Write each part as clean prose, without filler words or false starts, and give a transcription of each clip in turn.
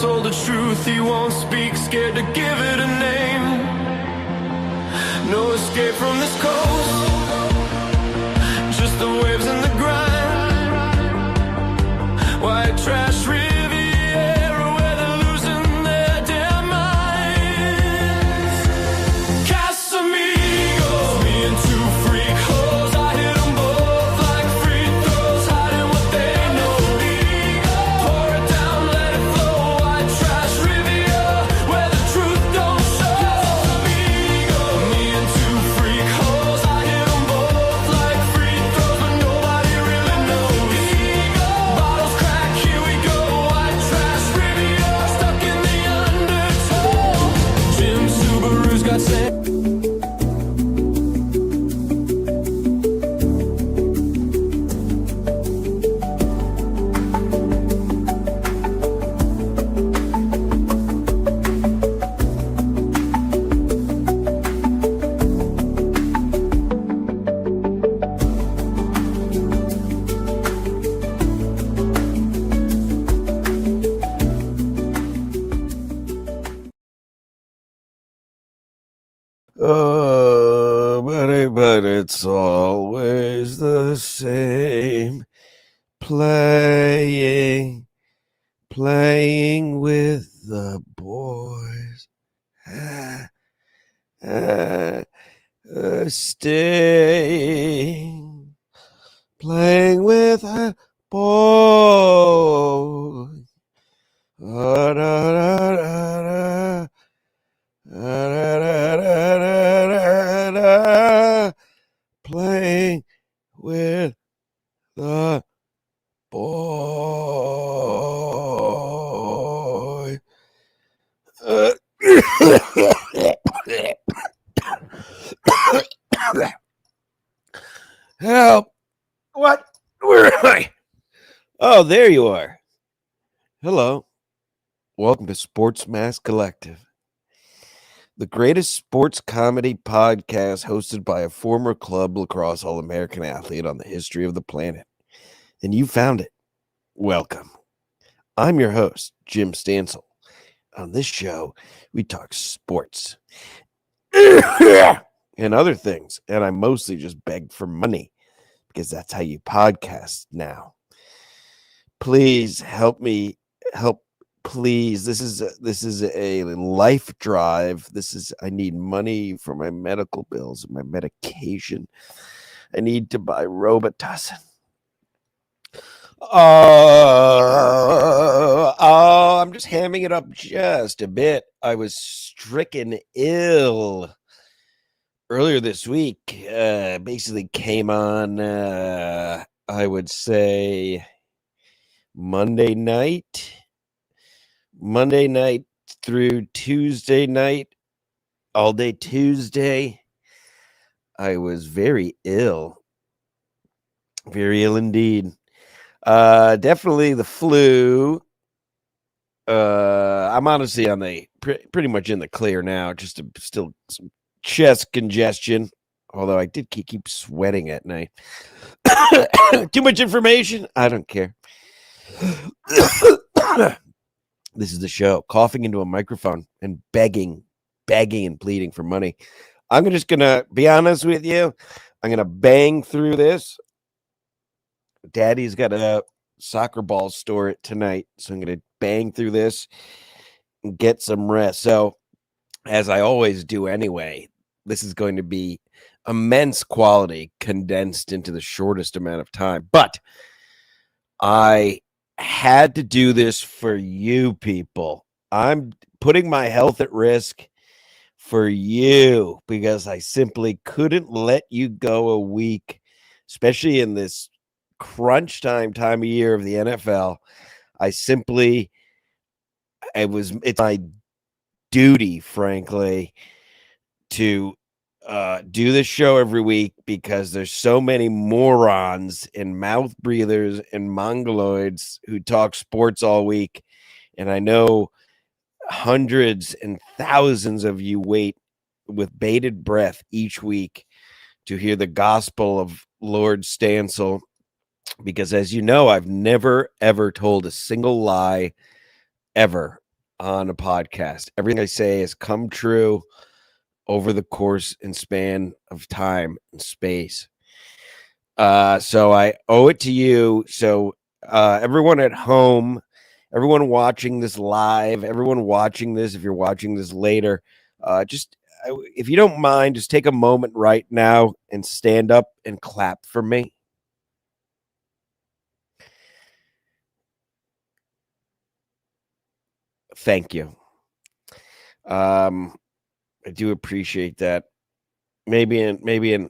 told the truth, he won't speak, scared to give it a name. No escape from this coast, just the waves and the grind. White trash Riviera where they're losing their damn minds. Casamigos, me and two freak hoes, I hit them both like free throws, hiding what they know. Pour it down, let it flow. White trash Riviera where the truth don't show. Casamigos, me and two freak hoes, I hit them both like free throws, but nobody really knows. Bottles crack, here we go. White trash Riviera, stuck in the undertow. Jim Subaru's got sand. But it's always the same. Playing with the boys. Staying, playing with the boys. Playing with the boy. Help! What? Where am I? Oh, there you are. Hello. Welcome to Sports Mass Collective, the greatest sports comedy podcast hosted by a former club lacrosse All-American athlete on the history of the planet. And you found it. Welcome. I'm your host, Jim Stancil. On this show, we talk sports and other things. And I mostly just beg for money because that's how you podcast now. Please help me. Please, this is a life drive. I need money for my medical bills and my medication. I need to buy Robitussin. I'm just hamming it up just a bit. I was stricken ill earlier this week. Basically came on, I would say, Monday night through Tuesday night, all day Tuesday. I was very ill indeed. Definitely the flu. I'm honestly on the pretty much in the clear now, just still some chest congestion, although I did keep sweating at night. Too much information? I don't care. This is the show, coughing into a microphone and begging and pleading for money. I'm just going to be honest with you. I'm going to bang through this. Daddy's got a soccer ball store tonight, so I'm going to bang through this and get some rest. So, as I always do anyway, this is going to be immense quality condensed into the shortest amount of time. But I had to do this for you people. I'm putting my health at risk for you because I simply couldn't let you go a week, especially in this crunch time of year of the NFL. It's my duty, frankly, to do this show every week because there's so many morons and mouth breathers and mongoloids who talk sports all week. And I know hundreds and thousands of you wait with bated breath each week to hear the gospel of Lord Stancil, because as you know, I've never, ever told a single lie ever on a podcast. Everything I say has come true over the course and span of time and space. So I owe it to you. So everyone at home, everyone watching this live, everyone watching this, if you're watching this later, just if you don't mind, just take a moment right now and stand up and clap for me. Thank you. I do appreciate that. Maybe in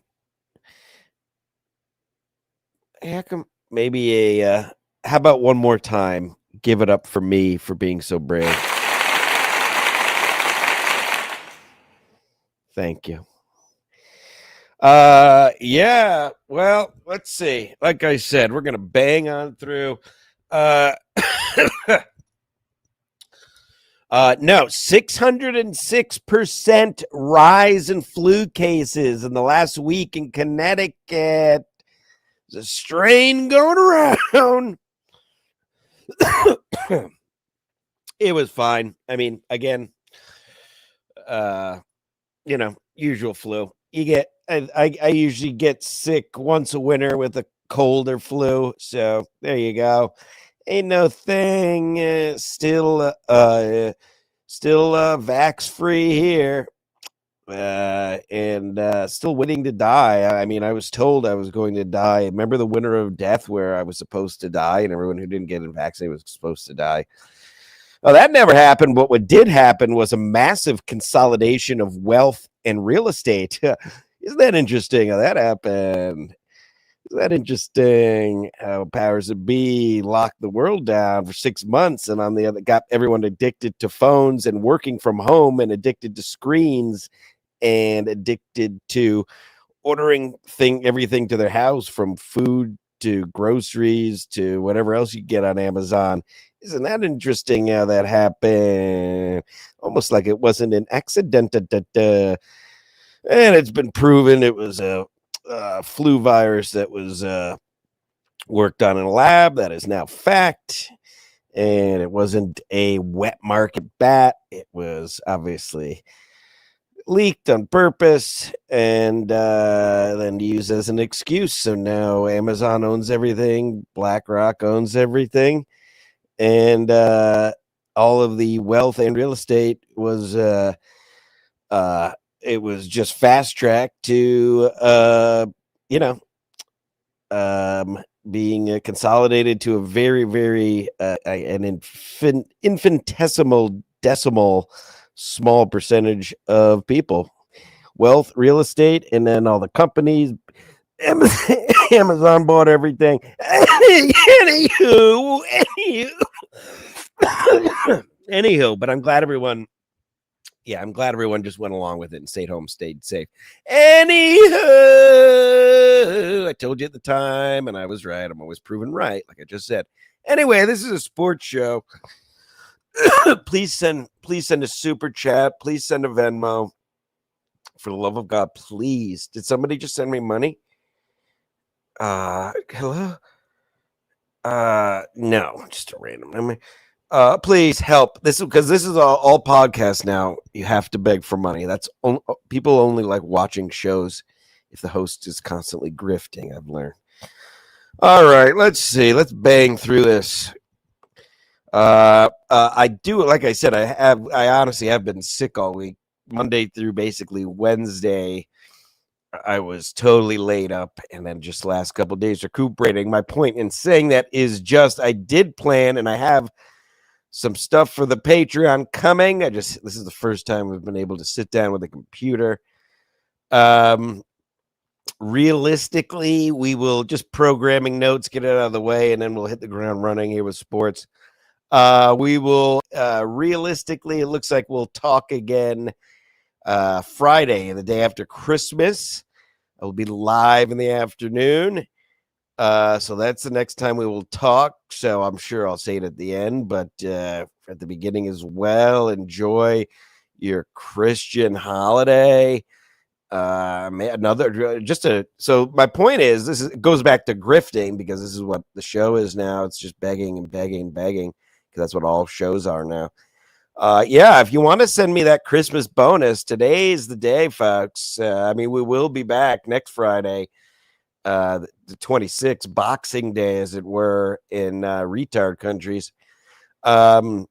heck, maybe how about one more time? Give it up for me for being so brave. Thank you. Yeah, well, let's see. Like I said, we're gonna bang on through. Uh no, 606% rise in flu cases in the last week in Connecticut. There's a strain going around. It was fine. I mean, again, uh, usual flu. I usually get sick once a winter with a cold or flu. So there you go. Ain't no thing. Still vax free here. And still waiting to die. I mean, I was told I was going to die. Remember the winter of death where I was supposed to die and everyone who didn't get vaccinated was supposed to die? Well, that never happened. But what did happen was a massive consolidation of wealth and real estate. Isn't that interesting how that happened? Isn't that interesting how powers that be locked the world down for 6 months and on the other got everyone addicted to phones and working from home and addicted to screens and addicted to ordering everything to their house from food to groceries to whatever else you get on Amazon. Isn't that interesting how that happened? Almost like it wasn't an accident. And it's been proven it was a flu virus that was worked on in a lab. That is now fact. And it wasn't a wet market bat. It was obviously leaked on purpose and then used as an excuse. So now Amazon owns everything, BlackRock owns everything, and all of the wealth and real estate was it was just fast tracked to being consolidated to a very very an infinitesimal decimal small percentage of people, wealth, real estate, and then all the companies. Amazon bought everything. Anywho, but I'm glad everyone just went along with it and stayed home, stayed safe. Anywho, I told you at the time, and I was right. I'm always proven right, like I just said. Anyway, this is a sports show. please send a super chat. Please send a Venmo. For the love of God, please. Did somebody just send me money? Hello? No, just a random number. Please help. This is all podcasts now. You have to beg for money. That's people only like watching shows if the host is constantly grifting. I've learned. All right, let's see. Let's bang through this. I do, like I said, I honestly have been sick all week, Monday through basically Wednesday. I was totally laid up, and then just last couple of days recuperating. My point in saying that is just I did plan, and I have some stuff for the Patreon coming. This is the first time we've been able to sit down with a computer. Realistically, we will just programming notes, get it out of the way, and then we'll hit the ground running here with sports. We will realistically, it looks like we'll talk again Friday, the day after Christmas. I will be live in the afternoon. So that's the next time we will talk. So I'm sure I'll say it at the end, but at the beginning as well. Enjoy your Christian holiday. So my point is it goes back to grifting, because this is what the show is now. It's just begging and begging and begging, because that's what all shows are now. Yeah, if you want to send me that Christmas bonus, today's the day, folks. I mean, we will be back next Friday, the 26th, Boxing Day, as it were, in retard countries. But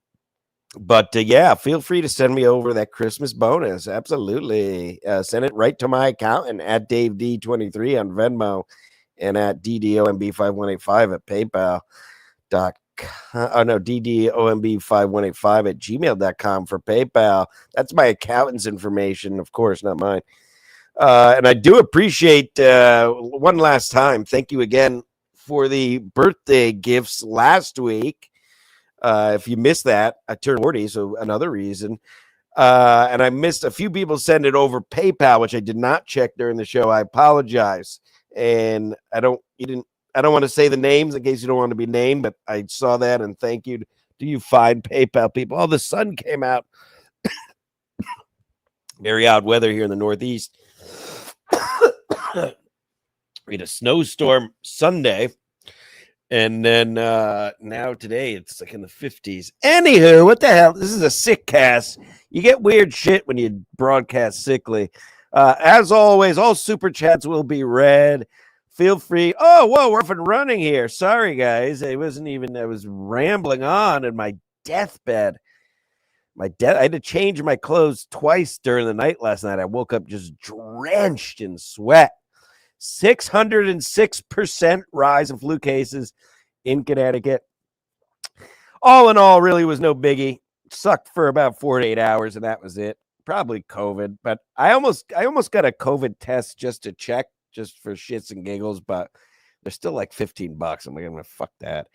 yeah, feel free to send me over that Christmas bonus. Absolutely. Send it right to my accountant at DaveD23 on Venmo and at DDOMB5185 at PayPal.com. Oh no, DDOMB5185 at gmail.com for PayPal. That's my accountant's information, of course, not mine. And I do appreciate one last time. Thank you again for the birthday gifts last week. If you missed that, I turned 40, so another reason. And I missed a few people send it over PayPal, which I did not check during the show. I apologize. And I don't want to say the names in case you don't want to be named, but I saw that and thank you to you fine PayPal people. Oh, the sun came out. Very odd weather here in the Northeast. We had a snowstorm Sunday. And then now today it's like in the 50s. Anywho, what the hell? This is a sick cast. You get weird shit when you broadcast sickly. As always, all super chats will be read. Feel free. Oh, whoa, we're up and running here. Sorry, guys. I was rambling on in my deathbed. I had to change my clothes twice during the night last night. I woke up just drenched in sweat. 606% rise in flu cases in Connecticut. All in all, really was no biggie. Sucked for about 4 to 8 hours, and that was it. Probably COVID, but I almost got a COVID test just to check, just for shits and giggles, but they're still like $15. I'm like, I'm gonna fuck that.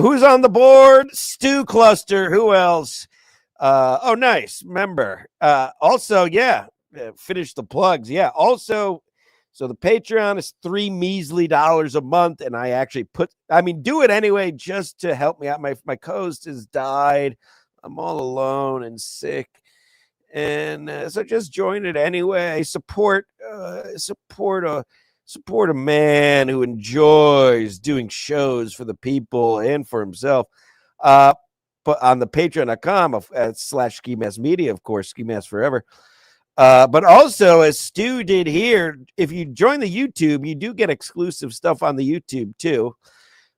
Who's on the board? Stew Cluster. Who else? Oh, nice. Member. Also, yeah, finish the plugs. Yeah. Also, so the Patreon is $3 measly a month, and I actually do it anyway just to help me out. My co-host has died. I'm all alone and sick, and so just join it anyway. Support a man who enjoys doing shows for the people and for himself. But on the Patreon.com / Ski Mask Media, of course, Ski Mask Forever. But also, as Stu did here, if you join the YouTube, you do get exclusive stuff on the YouTube too.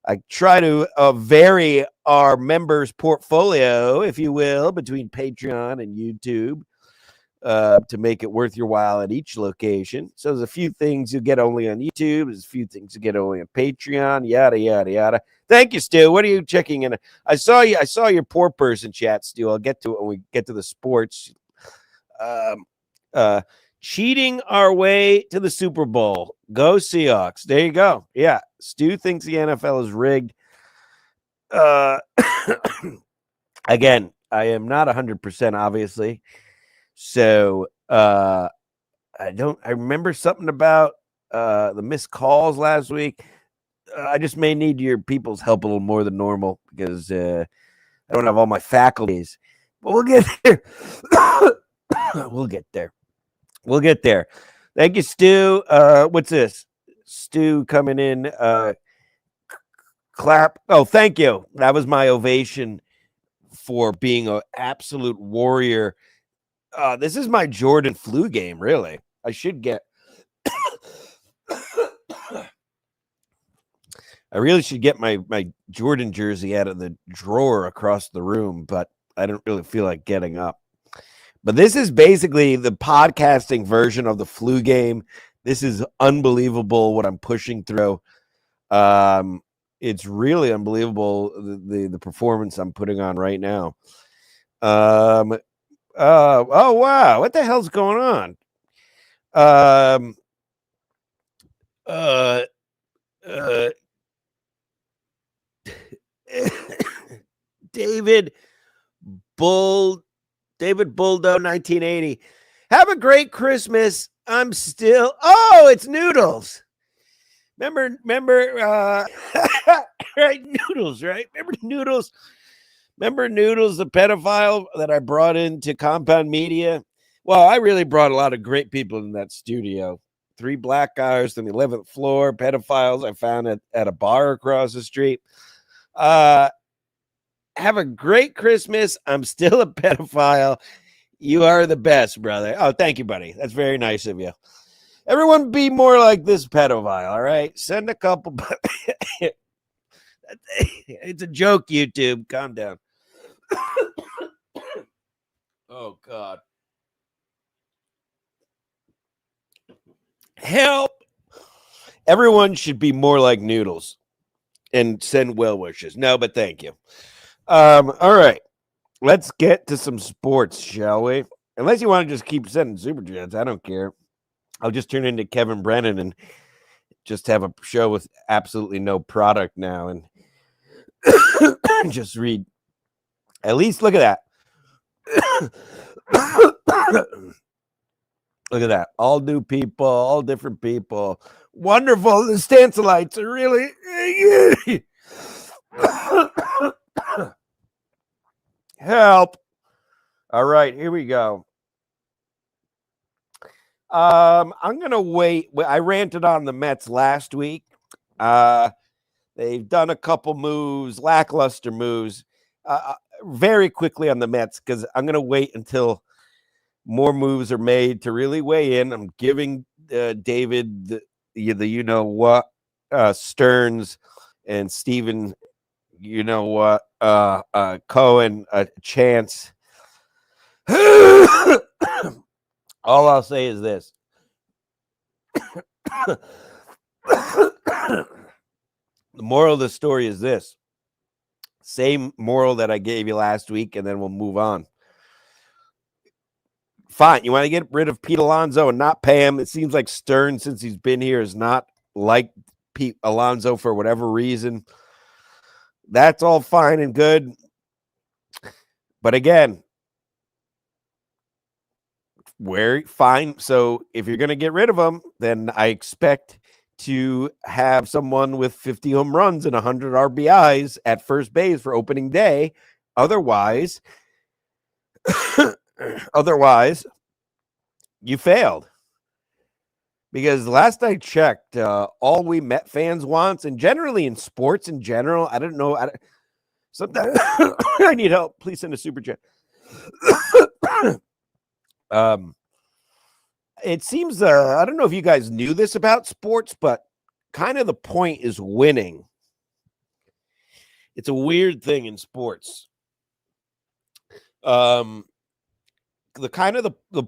I try to vary our members' portfolio, if you will, between Patreon and YouTube to make it worth your while at each location. So there's a few things you get only on YouTube. There's a few things you get only on Patreon, yada, yada, yada. Thank you, Stu. What are you checking in? I saw your poor person chat, Stu. I'll get to it when we get to the sports. Cheating our way to the Super Bowl. Go Seahawks. There you go. Yeah. Stu thinks the NFL is rigged. Again, I am not 100%, obviously. So I remember something about the missed calls last week. I just may need your people's help a little more than normal because I don't have all my faculties. But we'll get there. We'll get there. Thank you, Stu. What's this? Stu coming in. Clap. Oh, thank you. That was my ovation for being an absolute warrior. This is my Jordan flu game, really. I should get. I really should get my Jordan jersey out of the drawer across the room, but I don't really feel like getting up. But this is basically the podcasting version of the flu game. This is unbelievable what I'm pushing through. It's really unbelievable the performance I'm putting on right now. Oh wow, what the hell's going on? David Buldo 1980. Have a great Christmas. I'm still. Oh, it's Noodles. Remember, right? Noodles, right? Remember Noodles, the pedophile that I brought into Compound Media? Well, I really brought a lot of great people in that studio. 3 black guys on the 11th floor, pedophiles I found at a bar across the street. Have a great Christmas. I'm still a pedophile. You are the best, brother. Oh, thank you, buddy. That's very nice of you. Everyone be more like this pedophile, all right? Send a couple. It's a joke, YouTube. Calm down. Oh, God. Help. Everyone should be more like Noodles and send well wishes. No, but thank you. All right. Let's get to some sports, shall we? Unless you want to just keep sending super chats, I don't care. I'll just turn into Kevin Brennan and just have a show with absolutely no product now and just read. At least look at that. Look at that. All new people, all different people. Wonderful. The Stancilites are really. Help. All right, here we go. I'm gonna wait. I ranted on the Mets last week. They've done a couple moves, lackluster moves, very quickly on the Mets because I'm gonna wait until more moves are made to really weigh in. I'm giving David the you know what Stearns and Steven you know what Cohen a chance. All I'll say is this. The moral of the story is this. Same moral that I gave you last week, and then we'll move on. Fine. You want to get rid of Pete Alonso and not pay him. It seems like Stern, since he's been here, is not like Pete Alonso for whatever reason. That's all fine and good. But again, we're fine. So if you're going to get rid of him, then I expect to have someone with 50 home runs and 100 RBIs at first base for opening day. Otherwise, you failed. Because last I checked, all we Met fans wants, and generally in sports in general, I don't know. Sometimes I need help. Please send a super chat. It seems I don't know if you guys knew this about sports, but kind of the point is winning. It's a weird thing in sports. The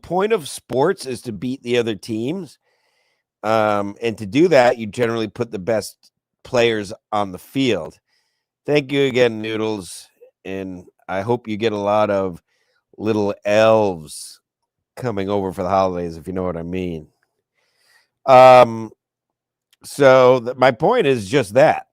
point of sports is to beat the other teams. And to do that, you generally put the best players on the field. Thank you again, Noodles. And I hope you get a lot of little elves coming over for the holidays, if you know what I mean. My point is just that.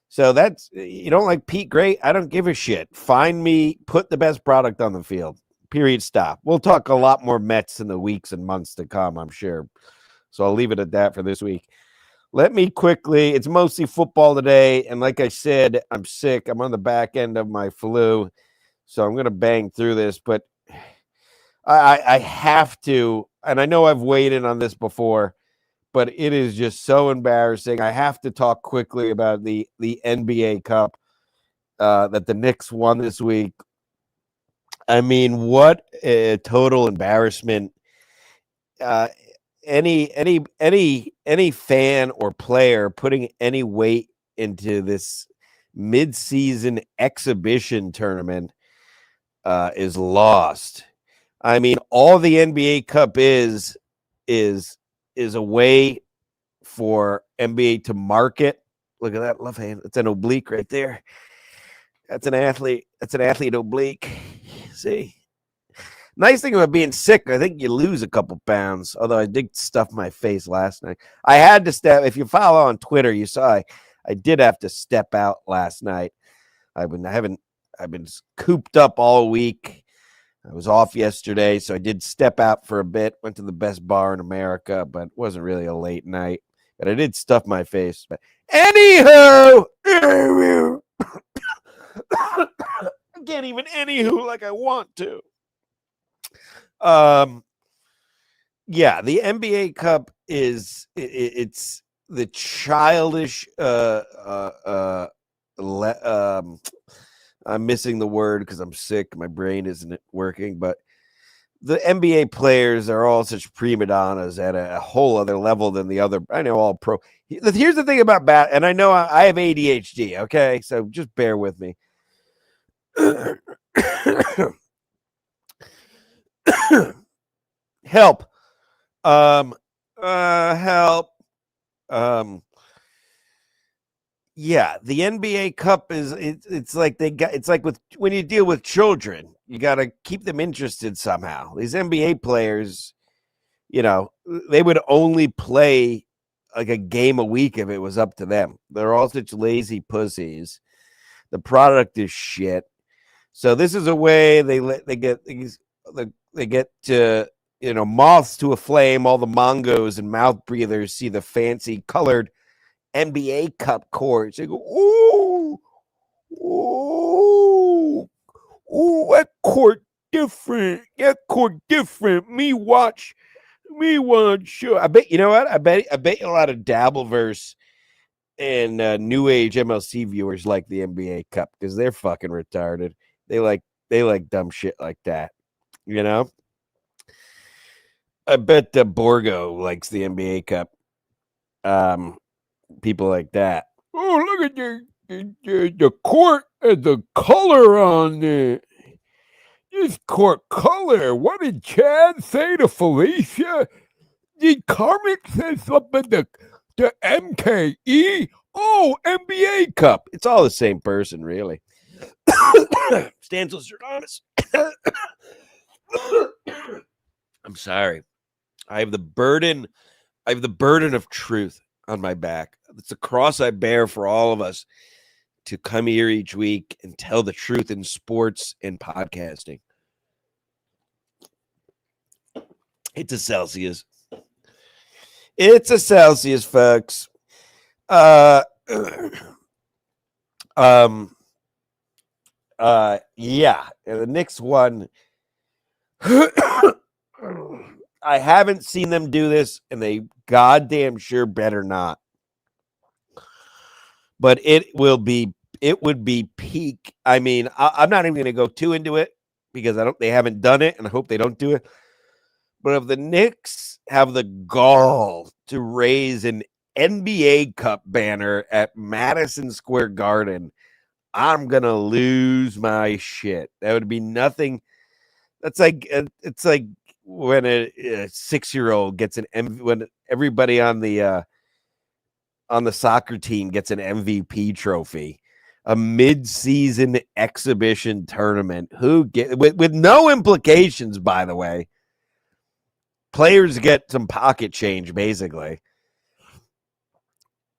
So that's, you don't like Pete, great. I don't give a shit. Find me, put the best product on the field. Period. Stop. We'll talk a lot more Mets in the weeks and months to come, I'm sure. So I'll leave it at that for this week. Let me quickly, it's mostly football today. And like I said, I'm sick. I'm on the back end of my flu. So I'm going to bang through this. But I have to, and I know I've weighed in on this before, but it is just so embarrassing. I have to talk quickly about the NBA Cup that the Knicks won this week. I mean, what a total embarrassment. Any fan or player putting any weight into this mid-season exhibition tournament is lost. I mean, all the NBA Cup is a way for NBA to market. Look at that left hand. It's an oblique right there. That's an athlete. That's an athlete oblique. See? Nice thing about being sick, I think you lose a couple pounds. Although I did stuff my face last night. I had to step. If you follow on Twitter, you saw I did have to step out last night. I've been cooped up all week. I was off yesterday, so I did step out for a bit. Went to the best bar in America, but it wasn't really a late night. But I did stuff my face. But anywho, I can't even anywho like I want to. Yeah, the NBA Cup is it's the childish I'm missing the word because I'm sick. My brain isn't working, but the NBA players are all such prima donnas at a whole other level than the other. I know all pro. Here's the thing about and I know I have ADHD. Okay, so just bear with me. Help. Help. Um, yeah, the NBA Cup is it's like it's like with when you deal with children, you got to keep them interested somehow. These NBA players, they would only play like a game a week if it was up to them. They're all such lazy pussies. The product is shit. So this is a way they get to moths to a flame. All the mongos and mouth breathers see the fancy colored NBA Cup courts. They go, ooh, ooh, ooh, that court different. That court different. Me watch. Sure. I bet you know what? I bet a lot of Dabbleverse and new age MLC viewers like the NBA Cup because they're fucking retarded. They like dumb shit like that. You know. I bet Borgo likes the NBA Cup. People like that. Oh, look at the court and the color on it. This court color. What did Chad say to Felicia? Did Carmen say something to MKE? Oh, NBA Cup. It's all the same person, really. Stancil Serdanis. I'm sorry. I have the burden of truth on my back. It's a cross I bear for all of us to come here each week and tell the truth in sports and podcasting. It's a Celsius. It's a Celsius, folks. Yeah. And the next one, I haven't seen them do this, and they goddamn sure better not. But it would be peak. I mean, I'm not even going to go too into it because they haven't done it, and I hope they don't do it. But if the Knicks have the gall to raise an NBA Cup banner at Madison Square Garden, I'm gonna lose my shit. That would be nothing. That's like it's like when a 6-year-old gets when everybody on the soccer team gets an MVP trophy, a mid-season exhibition tournament. With no implications, by the way. Players get some pocket change, basically.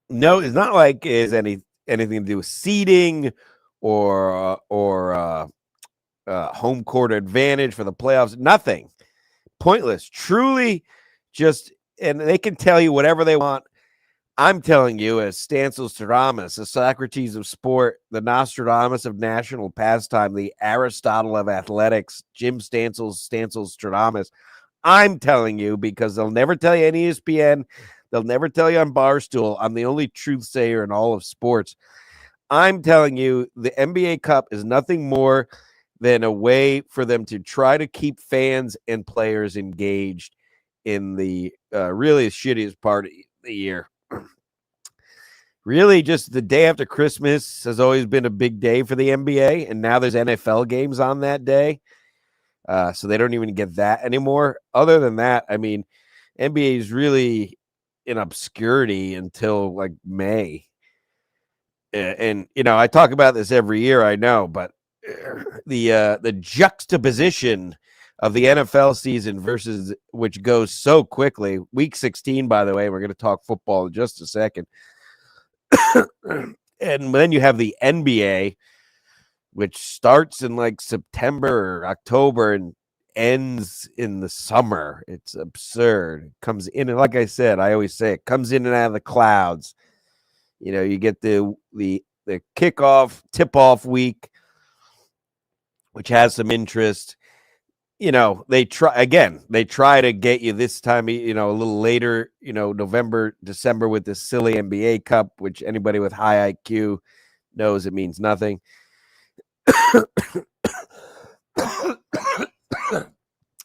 No, it's not like it's anything to do with seeding or home court advantage for the playoffs. Nothing. Pointless. Truly just, and they can tell you whatever they want. I'm telling you, as Stancil Stradamus, the Socrates of sport, the Nostradamus of national pastime, the Aristotle of athletics, Jim Stancil Stradamus. I'm telling you because they'll never tell you on ESPN. They'll never tell you on Barstool. I'm the only truth sayer in all of sports. I'm telling you the NBA Cup is nothing more than a way for them to try to keep fans and players engaged in the really shittiest part of the year. Really, just the day after Christmas has always been a big day for the NBA, and now there's NFL games on that day. So they don't even get that anymore. Other than that, I mean, NBA is really in obscurity until like May. And I talk about this every year, I know, but the juxtaposition of the NFL season versus which goes so quickly. Week 16, by the way, we're going to talk football in just a second. And then you have the NBA, which starts in like September or October and ends in the summer. It's absurd. It comes in, and like I said, I always say it comes in and out of the clouds. You get the kickoff, tip-off week, which has some interest. They try to get you this time, a little later, November, December with this silly NBA Cup, which anybody with high IQ knows it means nothing.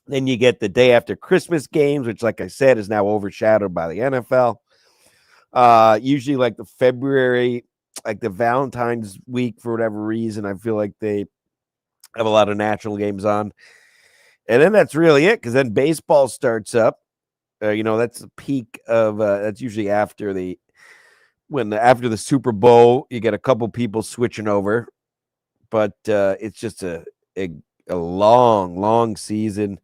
Then you get the day after Christmas games, which, like I said, is now overshadowed by the NFL. Usually, like the February, like the Valentine's week, for whatever reason, I feel like they have a lot of national games on. And then that's really it, because then baseball starts up. That's the peak of that's usually after after the Super Bowl, you get a couple people switching over, but it's just a long season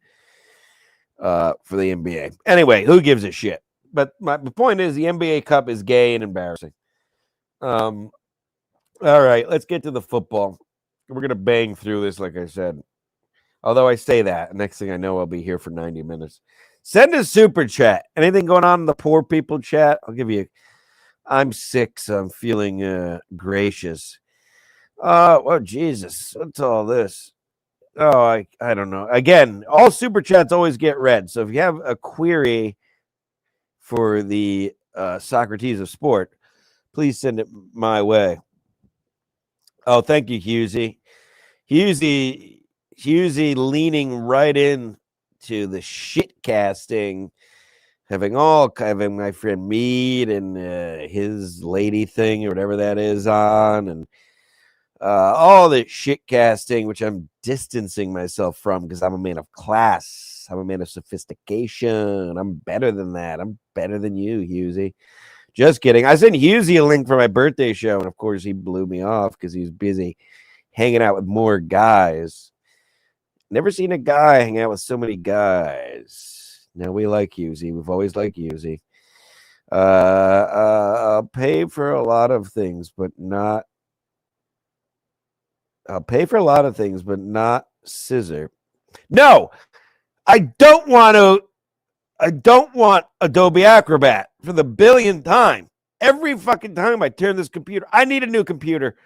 for the NBA. Anyway, who gives a shit? But the point is, the NBA Cup is gay and embarrassing. All right, let's get to the football. We're gonna bang through this, like I said. Although I say that, next thing I know, I'll be here for 90 minutes. Send a super chat. Anything going on in the poor people chat? I'll give you. I'm sick, so I'm feeling gracious. Oh, Jesus. What's all this? Oh, I don't know. Again, all super chats always get read. So if you have a query for the Socrates of sport, please send it my way. Oh, thank you, Husey. Husey leaning right in to the shit casting, having my friend Mead and his lady thing or whatever that is on, and all the shit casting, which I'm distancing myself from because I'm a man of class. I'm a man of sophistication. I'm better than that. I'm better than you, Husey. Just kidding. I sent Husey a link for my birthday show, and of course he blew me off because he's busy hanging out with more guys. Never seen a guy hang out with so many guys. No, we like Husey. We've always liked Husey. I'll pay for a lot of things, but not. I'll pay for a lot of things, but not scissor. No, I don't want to. I don't want Adobe Acrobat for the billionth time. Every fucking time I turn this computer, I need a new computer.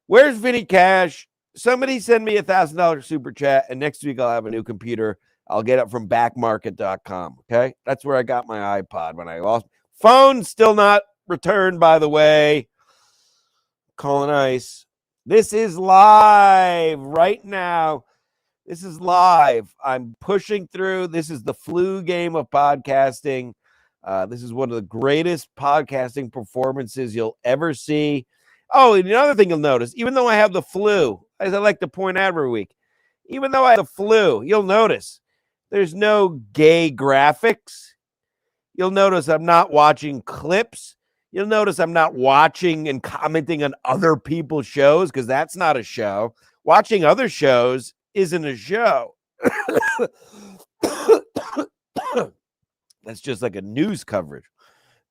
Where's Vinny Cash? Somebody send me $1,000 super chat, and next week I'll have a new computer. I'll get it from backmarket.com. Okay. That's where I got my iPod when I lost. Phone still not returned, by the way. Calling ice. This is live right now. This is live. I'm pushing through. This is the flu game of podcasting. This is one of the greatest podcasting performances you'll ever see. Oh, and another thing you'll notice, even though I have the flu, as I like to point out every week, even though I have the flu, you'll notice there's no gay graphics. You'll notice I'm not watching clips. You'll notice I'm not watching and commenting on other people's shows because that's not a show. Watching other shows isn't a show. That's just like a news coverage.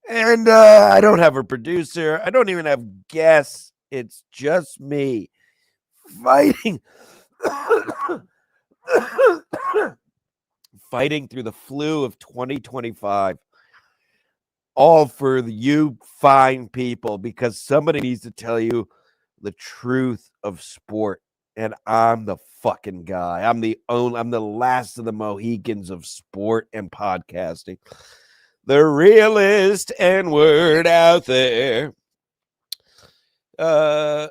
And I don't have a producer. I don't even have guests. It's just me fighting. Fighting through the flu of 2025. All for you fine people, because somebody needs to tell you the truth of sport. And I'm the fucking guy. I'm the last of the Mohicans of sport and podcasting. The realest N-word out there. Pat's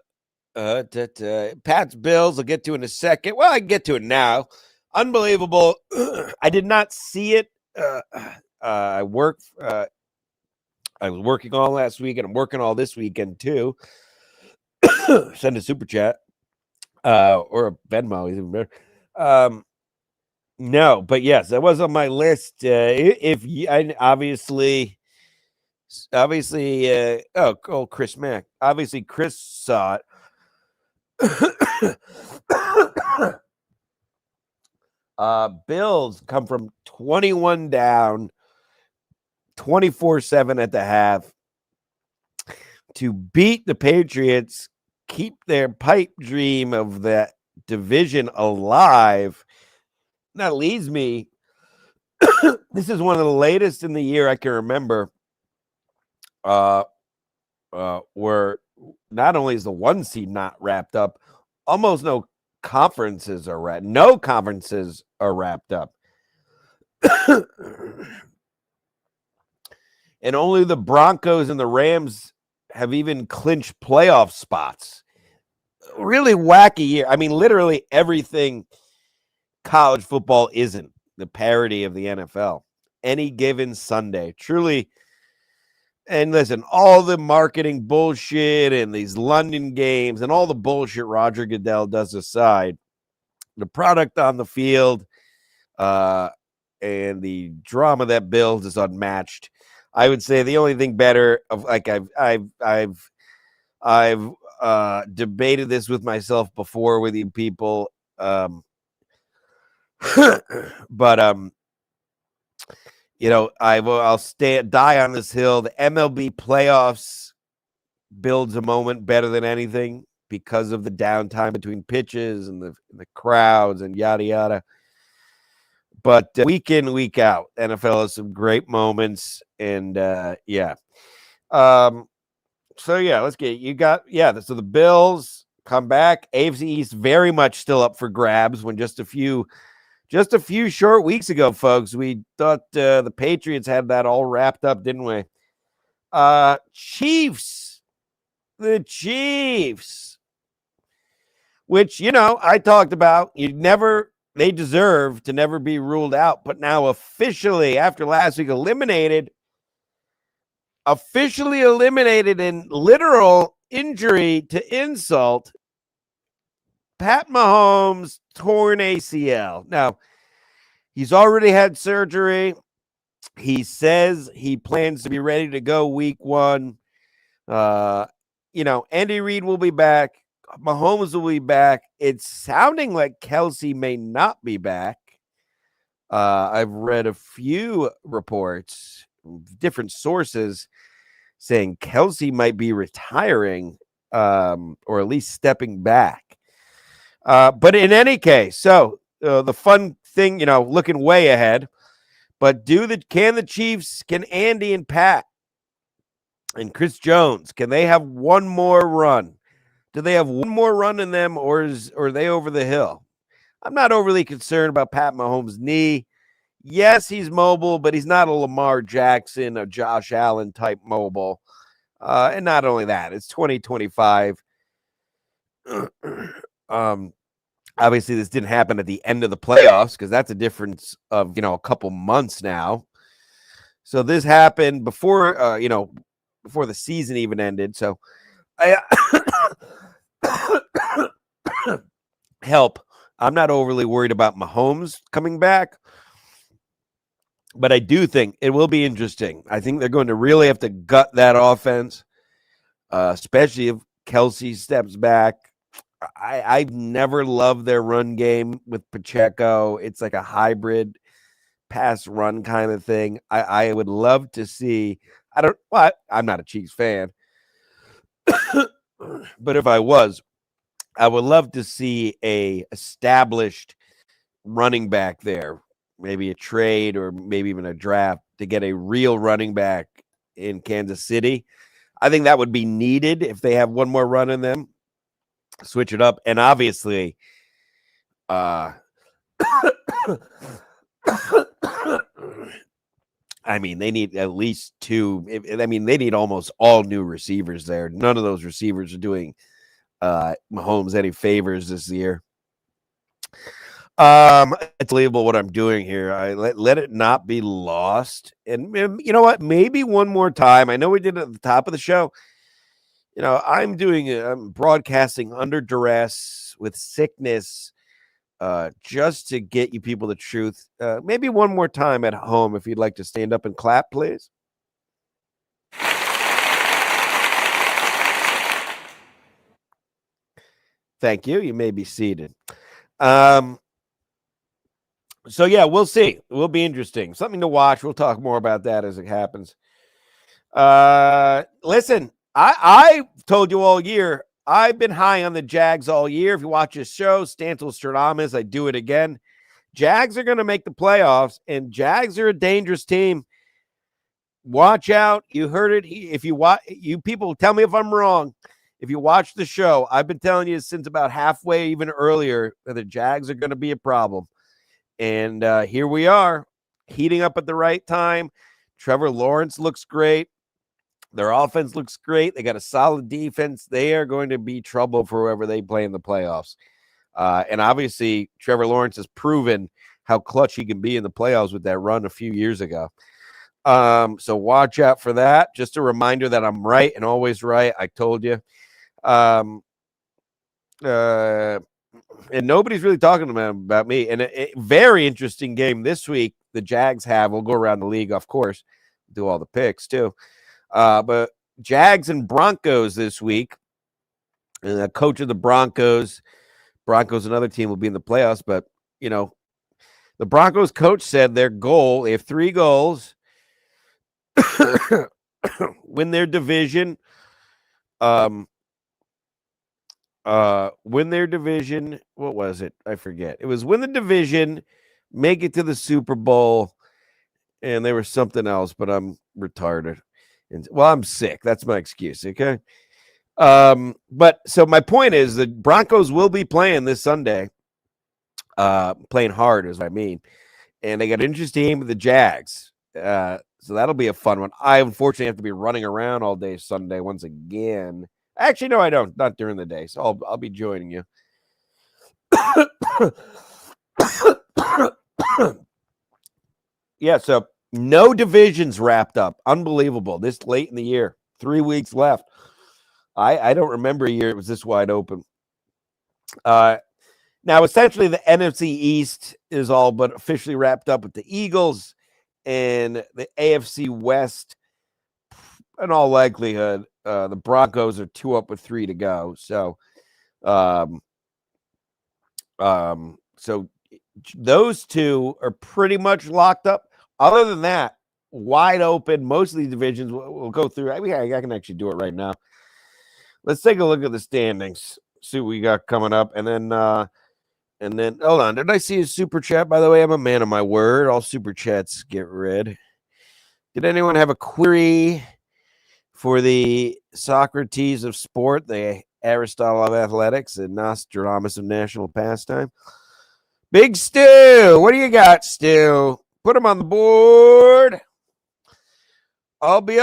Bills, I'll get to in a second. Well, I can get to it now. Unbelievable. I did not see it. I was working all last week, and I'm working all this weekend too. Send a super chat or a Venmo is even better. No, but yes, that was on my list. If you, I obviously, Chris Mack. Obviously, Chris saw it. Bills come from 21 down, 24-7 at the half to beat the Patriots, keep their pipe dream of that division alive. That leads me. This is one of the latest in the year I can remember. Where not only is the 1 seed not wrapped up, almost no conferences are wrapped. No conferences are wrapped up. And only the Broncos and the Rams have even clinched playoff spots. really wacky year. I mean, literally everything college football isn't the parody of the NFL. Any given Sunday, truly. And listen, all the marketing bullshit and these London games and all the bullshit Roger Goodell does aside, the product on the field uh, and the drama that builds is unmatched. I would say the only thing better of like I've debated this with myself before with you people, but I'll die on this hill. The MLB playoffs builds a moment better than anything because of the downtime between pitches and the crowds and yada yada. But week in, week out, NFL has some great moments, and yeah. So yeah, let's get you got So the Bills come back. AFC East very much still up for grabs. When just a few short weeks ago, folks, we thought the Patriots had that all wrapped up, didn't we? Chiefs, the Chiefs, which I talked about. They deserve to never be ruled out, but now officially after last week officially eliminated in literal injury to insult, Pat Mahomes torn ACL. Now, he's already had surgery. He says he plans to be ready to go week 1. Andy Reid will be back. Mahomes will be back. It's sounding like Kelsey may not be back. I've read a few reports, different sources, saying Kelsey might be retiring or at least stepping back. But in any case, so the fun thing, looking way ahead, but can the Chiefs, can Andy and Pat and Chris Jones, can they have one more run? Do they have one more run in them, or are they over the hill? I'm not overly concerned about Pat Mahomes' knee. Yes, he's mobile, but he's not a Lamar Jackson, a Josh Allen type mobile. And not only that, it's 2025. Obviously, this didn't happen at the end of the playoffs because that's a difference of a couple months now. So this happened before before the season even ended. So I help. I'm not overly worried about Mahomes coming back, but I do think it will be interesting. I think they're going to really have to gut that offense, especially if Kelsey steps back. I've never loved their run game with Pacheco. It's like a hybrid pass run kind of thing. I would love to see. I'm not a Chiefs fan, but if I was, I would love to see a established running back there, maybe a trade or maybe even a draft to get a real running back in Kansas City. I think that would be needed if they have one more run in them. Switch it up. And obviously, I mean, they need at least 2. They need almost all new receivers there. None of those receivers are doing Mahomes any favors this year. It's unbelievable what I'm doing here. I let it not be lost. And you know what? Maybe one more time. I know we did it at the top of the show. I'm broadcasting under duress with sickness, just to get you people the truth. Maybe one more time at home, if you'd like to stand up and clap, please. Thank you. You may be seated. So yeah, we'll see. It will be interesting. Something to watch. We'll talk more about that as it happens. Listen, I told you all year, I've been high on the Jags all year. If you watch this show, Stancil Stradamus, I do it again. Jags are going to make the playoffs, and Jags are a dangerous team. Watch out. You heard it. If you watch, you people tell me if I'm wrong. If you watch the show, I've been telling you since about halfway, even earlier, that the Jags are going to be a problem. And here we are, heating up at the right time. Trevor Lawrence looks great. Their offense looks great. They got a solid defense. They are going to be trouble for whoever they play in the playoffs. And obviously, Trevor Lawrence has proven how clutch he can be in the playoffs with that run a few years ago. So watch out for that. Just a reminder that I'm right and always right. I told you. And nobody's really talking about me. And a very interesting game this week. The Jags have. We'll go around the league, of course. Do all the picks too. But Jags and Broncos this week. And the coach of the Broncos, another team, will be in the playoffs. But, you know, the Broncos coach said their goal, they have 3 goals, win their division, win their division. What was it? I forget. It was win the division, make it to the Super Bowl, and there was something else, but I'm retarded. And well, I'm sick. That's my excuse. Okay. But so my point is the Broncos will be playing this Sunday. Playing hard is what I mean. And they got an interesting game with the Jags. So that'll be a fun one. I unfortunately have to be running around all day Sunday once again. Actually, no, I don't. Not during the day. So I'll be joining you. Yeah, so no divisions wrapped up. Unbelievable. This late in the year. 3 weeks left. I don't remember a year it was this wide open. Now, essentially, the NFC East is all but officially wrapped up with the Eagles, and the AFC West, in all likelihood, the Broncos are 2 up with 3 to go. So, so those 2 are pretty much locked up. Other than that, wide open. Most of these divisions we'll go through. I can actually do it right now. Let's take a look at the standings. See what we got coming up, and then hold on. Did I see a super chat? By the way, I'm a man of my word. All super chats get read. Did anyone have a query for the Socrates of sport, the Aristotle of athletics, and Nostradamus of national pastime? Big Stu, what do you got, Stu? Put him on the board. I'll be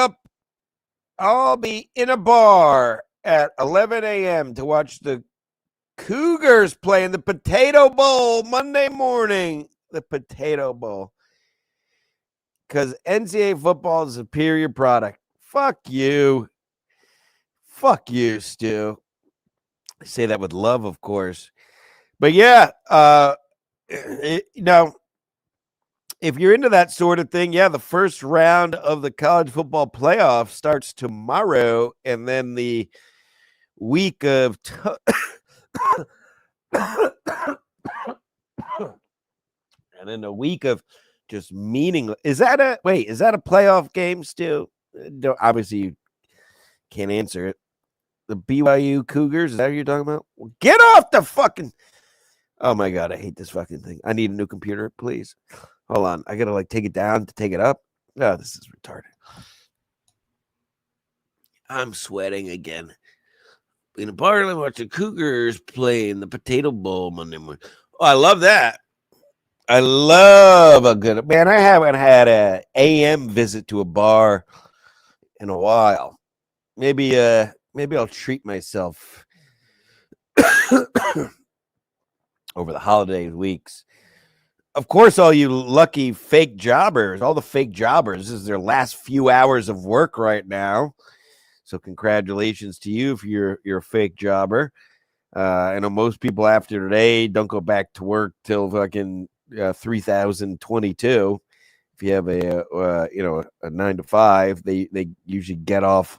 in a bar at 11 a.m. to watch the Cougars play in the Potato Bowl Monday morning. The Potato Bowl. Because NCAA football is a superior product. Fuck you. Fuck you, Stu. I say that with love, of course. But yeah, if you're into that sort of thing, yeah, the first round of the college football playoff starts tomorrow, and then the week of and then a week of just meaningless. Is that a playoff game still? Obviously, you can't answer it. The BYU Cougars, is that what you're talking about? Well, get off the fucking. Oh my God, I hate this fucking thing. I need a new computer, please. Hold on. I gotta take it down to take it up. Oh, this is retarded. I'm sweating again. In a party, watch the Cougars play in the Potato Bowl Monday morning. Oh, I love that. I love a good man. I haven't had a AM visit to a bar in a while. Maybe I'll treat myself over the holiday weeks. Of course, all you lucky fake jobbers, all the fake jobbers, this is their last few hours of work right now. So congratulations to you if you're a fake jobber. I know most people after today don't go back to work till fucking 3022. If you have a 9 to 5, they usually get off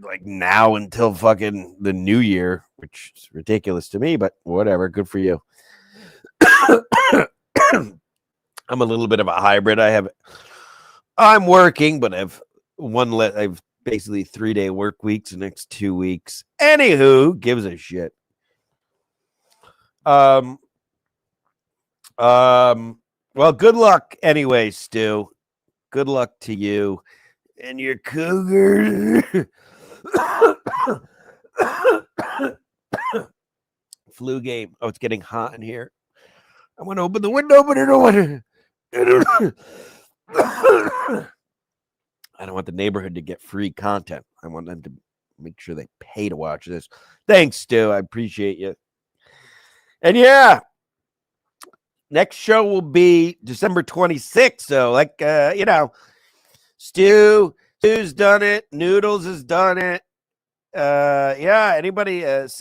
like now until fucking the new year, which is ridiculous to me, but whatever. Good for you. I'm a little bit of a hybrid. I'm working, but I've basically 3-day work weeks the next 2 weeks. Anywho, gives a shit. Well, good luck anyway, Stu. Good luck to you and your Cougars. Flu game. Oh, it's getting hot in here. I want to open the window, but I don't want to. I don't want the neighborhood to get free content. I want them to make sure they pay to watch this. Thanks, Stu. I appreciate you. And yeah, next show will be December 26th. So, Stu's done it. Noodles has done it. Yeah, anybody, did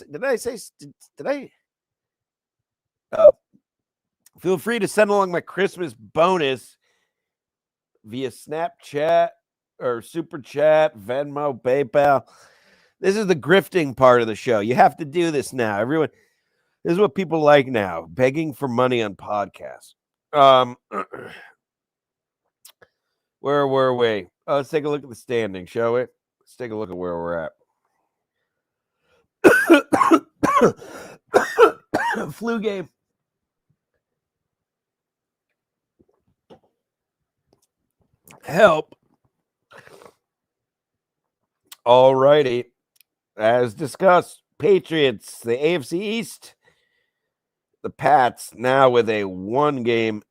I? Oh, feel free to send along my Christmas bonus via Snapchat or Super Chat, Venmo, PayPal. This is the grifting part of the show. You have to do this now. Everyone, this is what people like now, begging for money on podcasts. Where were we? Let's take a look at the standing, shall we? Let's take a look at where we're at. Flu game. Help. All righty. As discussed, Patriots, the AFC East, the Pats now with a 1-game,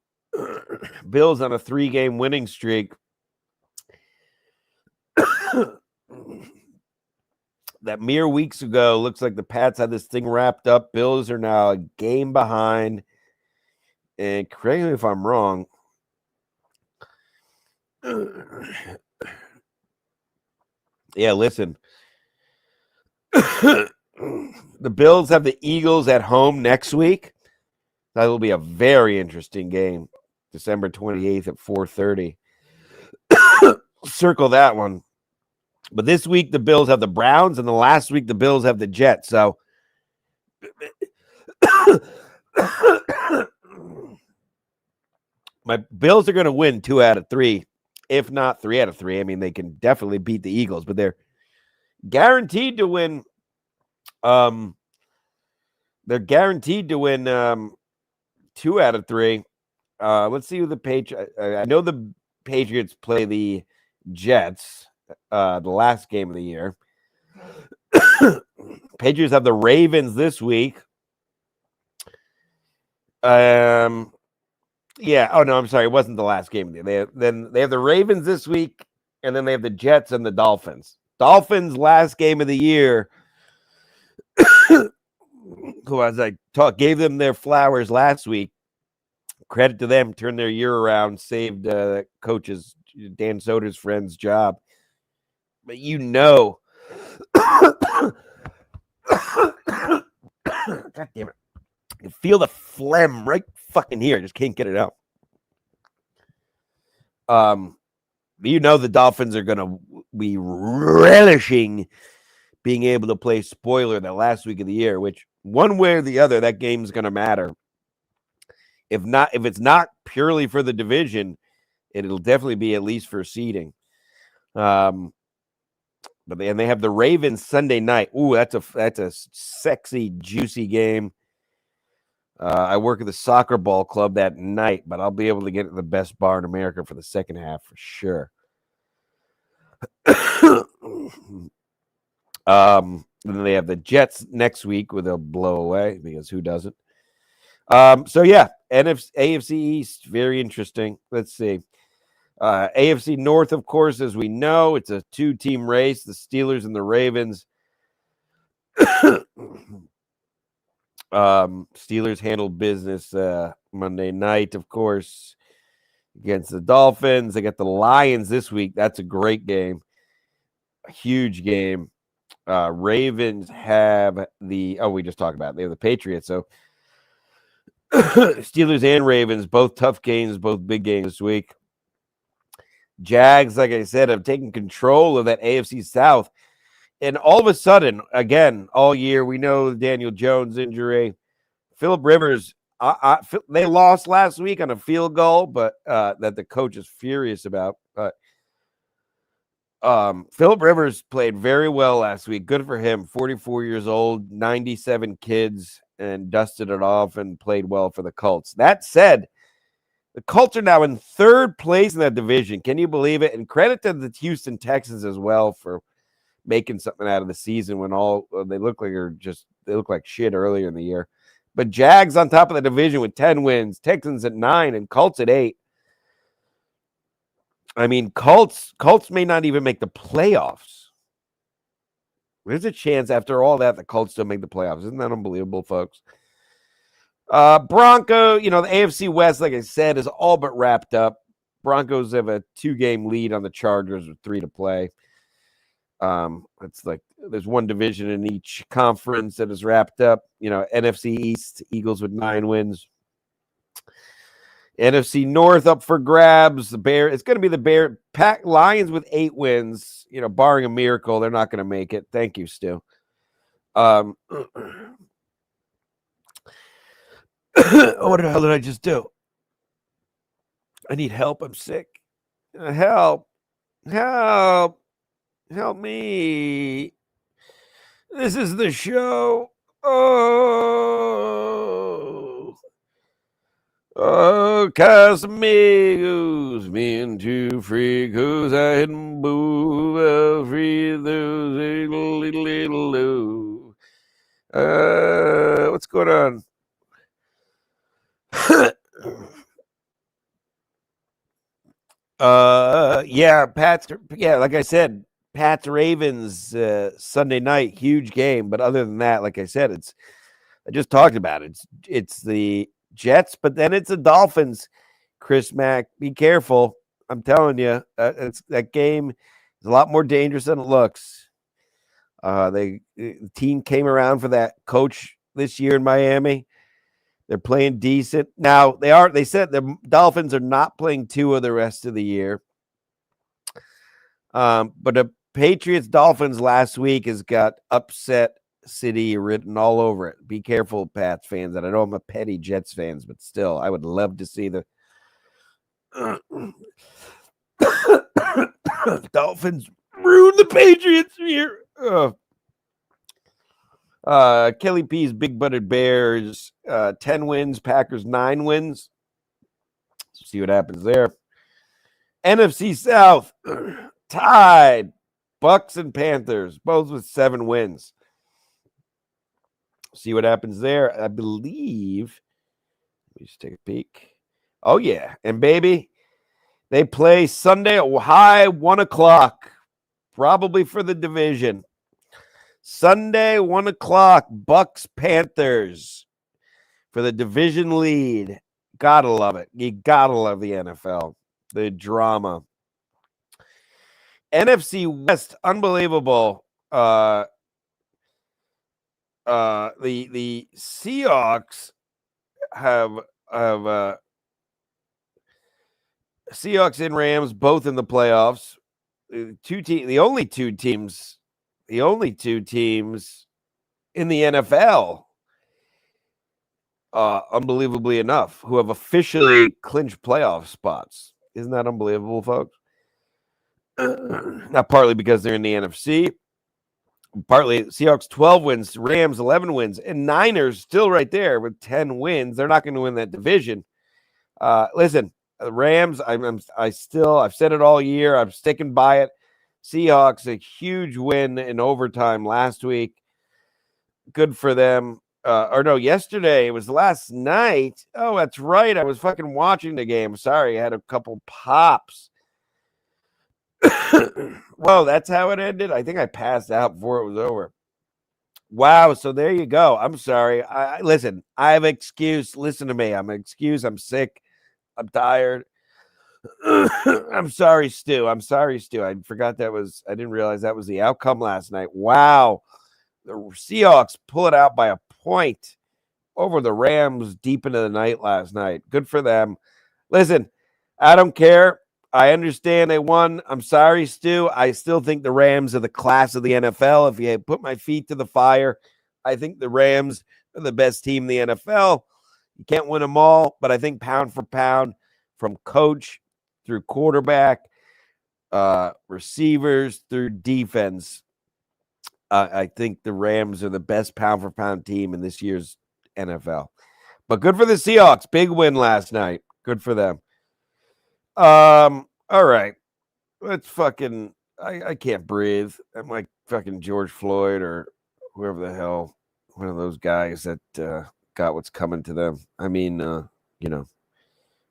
Bills on a 3-game winning streak. That mere weeks ago, looks like the Pats had this thing wrapped up. Bills are now a game behind. And correct me if I'm wrong. Yeah, listen. The Bills have the Eagles at home next week. That will be a very interesting game. December 28th at 4:30. Circle that one. But this week the Bills have the Browns, and the last week the Bills have the Jets. So my Bills are going to win 2 out of 3, if not 3 out of 3. I mean, they can definitely beat the Eagles, but they're guaranteed to win. They're guaranteed to win 2 out of 3. Let's see who the Patriots. I know the Patriots play the Jets the last game of the year. Patriots have the Ravens this week. Yeah. Oh no, I'm sorry. It wasn't the last game of the year. They have the Ravens this week, and then they have the Jets and the Dolphins. Dolphins last game of the year. Who, as I gave them their flowers last week. Credit to them, turned their year around, saved coaches Dan Soder's friend's job. But God damn it. You feel the phlegm right fucking here. Just can't get it out. The Dolphins are going to be relishing being able to play spoiler that last week of the year, which one way or the other, that game's going to matter. If it's not purely for the division, it'll definitely be at least for seeding. But they have the Ravens Sunday night. Ooh, that's a sexy, juicy game. I work at the soccer ball club that night, but I'll be able to get the best bar in America for the second half for sure. Then they have the Jets next week with a blow away because who doesn't? So yeah, AFC East, very interesting. Let's see. AFC North, of course, as we know, it's a 2-team race, the Steelers and the Ravens. Steelers handled business Monday night, of course, against the Dolphins. They got the Lions this week. That's a great game. A huge game. Ravens have we just talked about it. They have the Patriots. So Steelers and Ravens, both tough games, both big games this week. Jags, like I said, have taken control of that AFC South. And all of a sudden, again, all year, we know the Daniel Jones injury. Phillip Rivers, they lost last week on a field goal, but that the coach is furious about. But Phillip Rivers played very well last week. Good for him. 44 years old, 97 kids, and dusted it off and played well for the Colts. That said, the Colts are now in 3rd place in that division. Can you believe it? And credit to the Houston Texans as well for making something out of the season when they look like shit earlier in the year. But Jags on top of the division with 10 wins, Texans at 9, and Colts at 8. I mean, Colts may not even make the playoffs. There's a chance after all that the Colts don't make the playoffs. Isn't that unbelievable, folks? Bronco, the AFC West, like I said, is all but wrapped up. Broncos have a 2-game lead on the Chargers with 3 to play. It's like there's one division in each conference that is wrapped up. NFC East, Eagles with 9 wins. NFC North up for grabs. It's going to be the Bear Pack Lions with 8 wins. Barring a miracle, they're not going to make it. Thank you, Stu. What the hell did I just do? I need help. I'm sick. Help me. This is the show. Casamigos, me and 2 freakos, I hit 'em both, free those little. What's going on? Like I said, Pats Ravens Sunday night, huge game. But other than that, like I said, I just talked about it. It's the Jets, but then it's the Dolphins. Chris Mack, be careful. I'm telling you, that game is a lot more dangerous than it looks. The team came around for that coach this year in Miami. They're playing decent. Now, they said the Dolphins are not playing Tua the rest of the year. But the Patriots-Dolphins last week has got upset city written all over it. Be careful, Pats fans. And I know I'm a petty Jets fans, but still, I would love to see the Dolphins ruin the Patriots here. Kelly P's Big Butted Bears, 10 wins, Packers 9 wins. See what happens there. NFC South, tied. Bucks and Panthers, both with 7 wins. See what happens there. I believe, let me just take a peek. Oh, yeah. And, baby, they play Sunday at high 1 o'clock, probably for the division. Sunday, 1 o'clock, Bucks Panthers for the division lead. Gotta love it. You gotta love the NFL. The drama. NFC West, unbelievable. The Seahawks have Seahawks and Rams both in the playoffs. The only two teams in the NFL, unbelievably enough, who have officially clinched playoff spots. Isn't that unbelievable, folks? Not partly because they're in the NFC, partly Seahawks 12 wins, Rams 11 wins, and Niners still right there with 10 wins. They're not going to win that division. Listen, the Rams, I've said it all year. I'm sticking by it. Seahawks, a huge win in overtime last week. Good for them. Yesterday. It was last night. Oh, that's right. I was fucking watching the game. Sorry, I had a couple pops. Whoa, that's how it ended? I think I passed out before it was over. Wow, so there you go. I'm sorry. Listen, I have an excuse. Listen to me. I'm an excuse. I'm sick. I'm tired. I'm sorry, Stu. I forgot I didn't realize that was the outcome last night. Wow. The Seahawks pull it out by a point over the Rams deep into the night last night. Good for them. Listen, I don't care. I understand they won. I'm sorry, Stu. I still think the Rams are the class of the NFL. If you put my feet to the fire, I think the Rams are the best team in the NFL. You can't win them all, but I think pound for pound, from coach through quarterback, receivers through defense, I think the Rams are the best pound for pound team in this year's NFL. But good for the Seahawks. Big win last night. Good for them. All right. Let's fucking I can't breathe. I'm like fucking George Floyd or whoever the hell, one of those guys that got what's coming to them. I mean,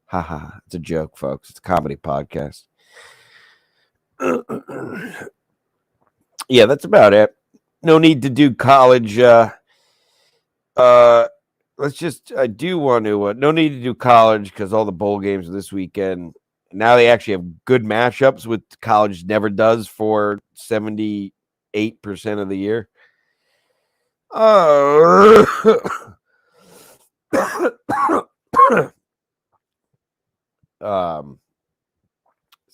haha, it's a joke, folks. It's a comedy podcast. Yeah, that's about it. No need to do college. Let's just. I do want to. No need to do college because all the bowl games are this weekend. Now they actually have good matchups, which college never does for 78% of the year. Let's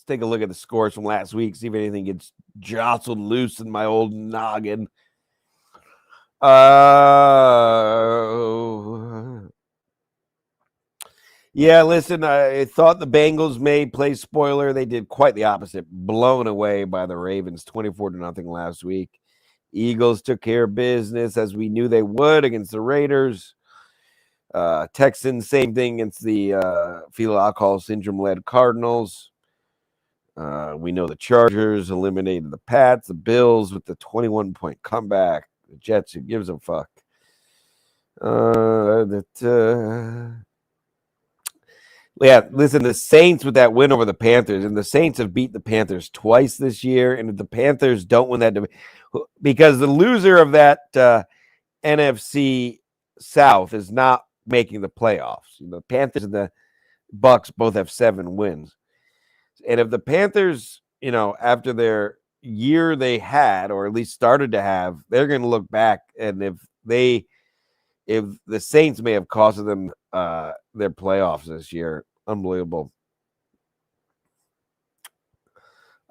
take a look at the scores from last week, see if anything gets jostled loose in my old noggin. Yeah, listen, I thought the Bengals may play spoiler. They did quite the opposite, blown away by the Ravens 24-0 last week. Eagles took care of business as we knew they would against the Raiders. Texans, same thing against the fetal alcohol syndrome-led Cardinals. We know the Chargers eliminated the Pats, the Bills with the 21-point comeback. The Jets, who gives a fuck? Yeah, listen, the Saints with that win over the Panthers, and the Saints have beat the Panthers twice this year, and if the Panthers don't win that, because the loser of that NFC South is not making the playoffs. The Panthers and the Bucks both have 7 wins. And if the Panthers, after their year they had, or at least started to have, they're going to look back, and if the Saints may have cost them their playoffs this year. Unbelievable.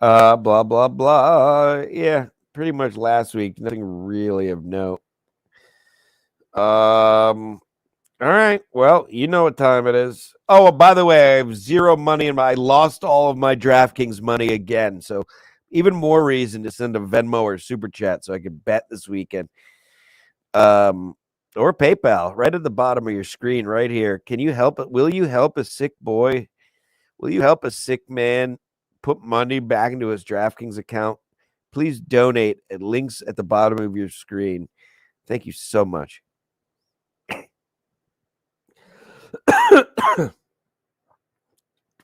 Blah, blah, blah. Yeah, pretty much last week. Nothing really of note. All right. Well, you know what time it is. Oh, by the way, I have 0 money I lost all of my DraftKings money again. So even more reason to send a Venmo or Super Chat so I can bet this weekend. Or PayPal, right at the bottom of your screen, right here. Can you help it? Will you help a sick boy? Will you help a sick man put money back into his DraftKings account? Please donate at links at the bottom of your screen. Thank you so much.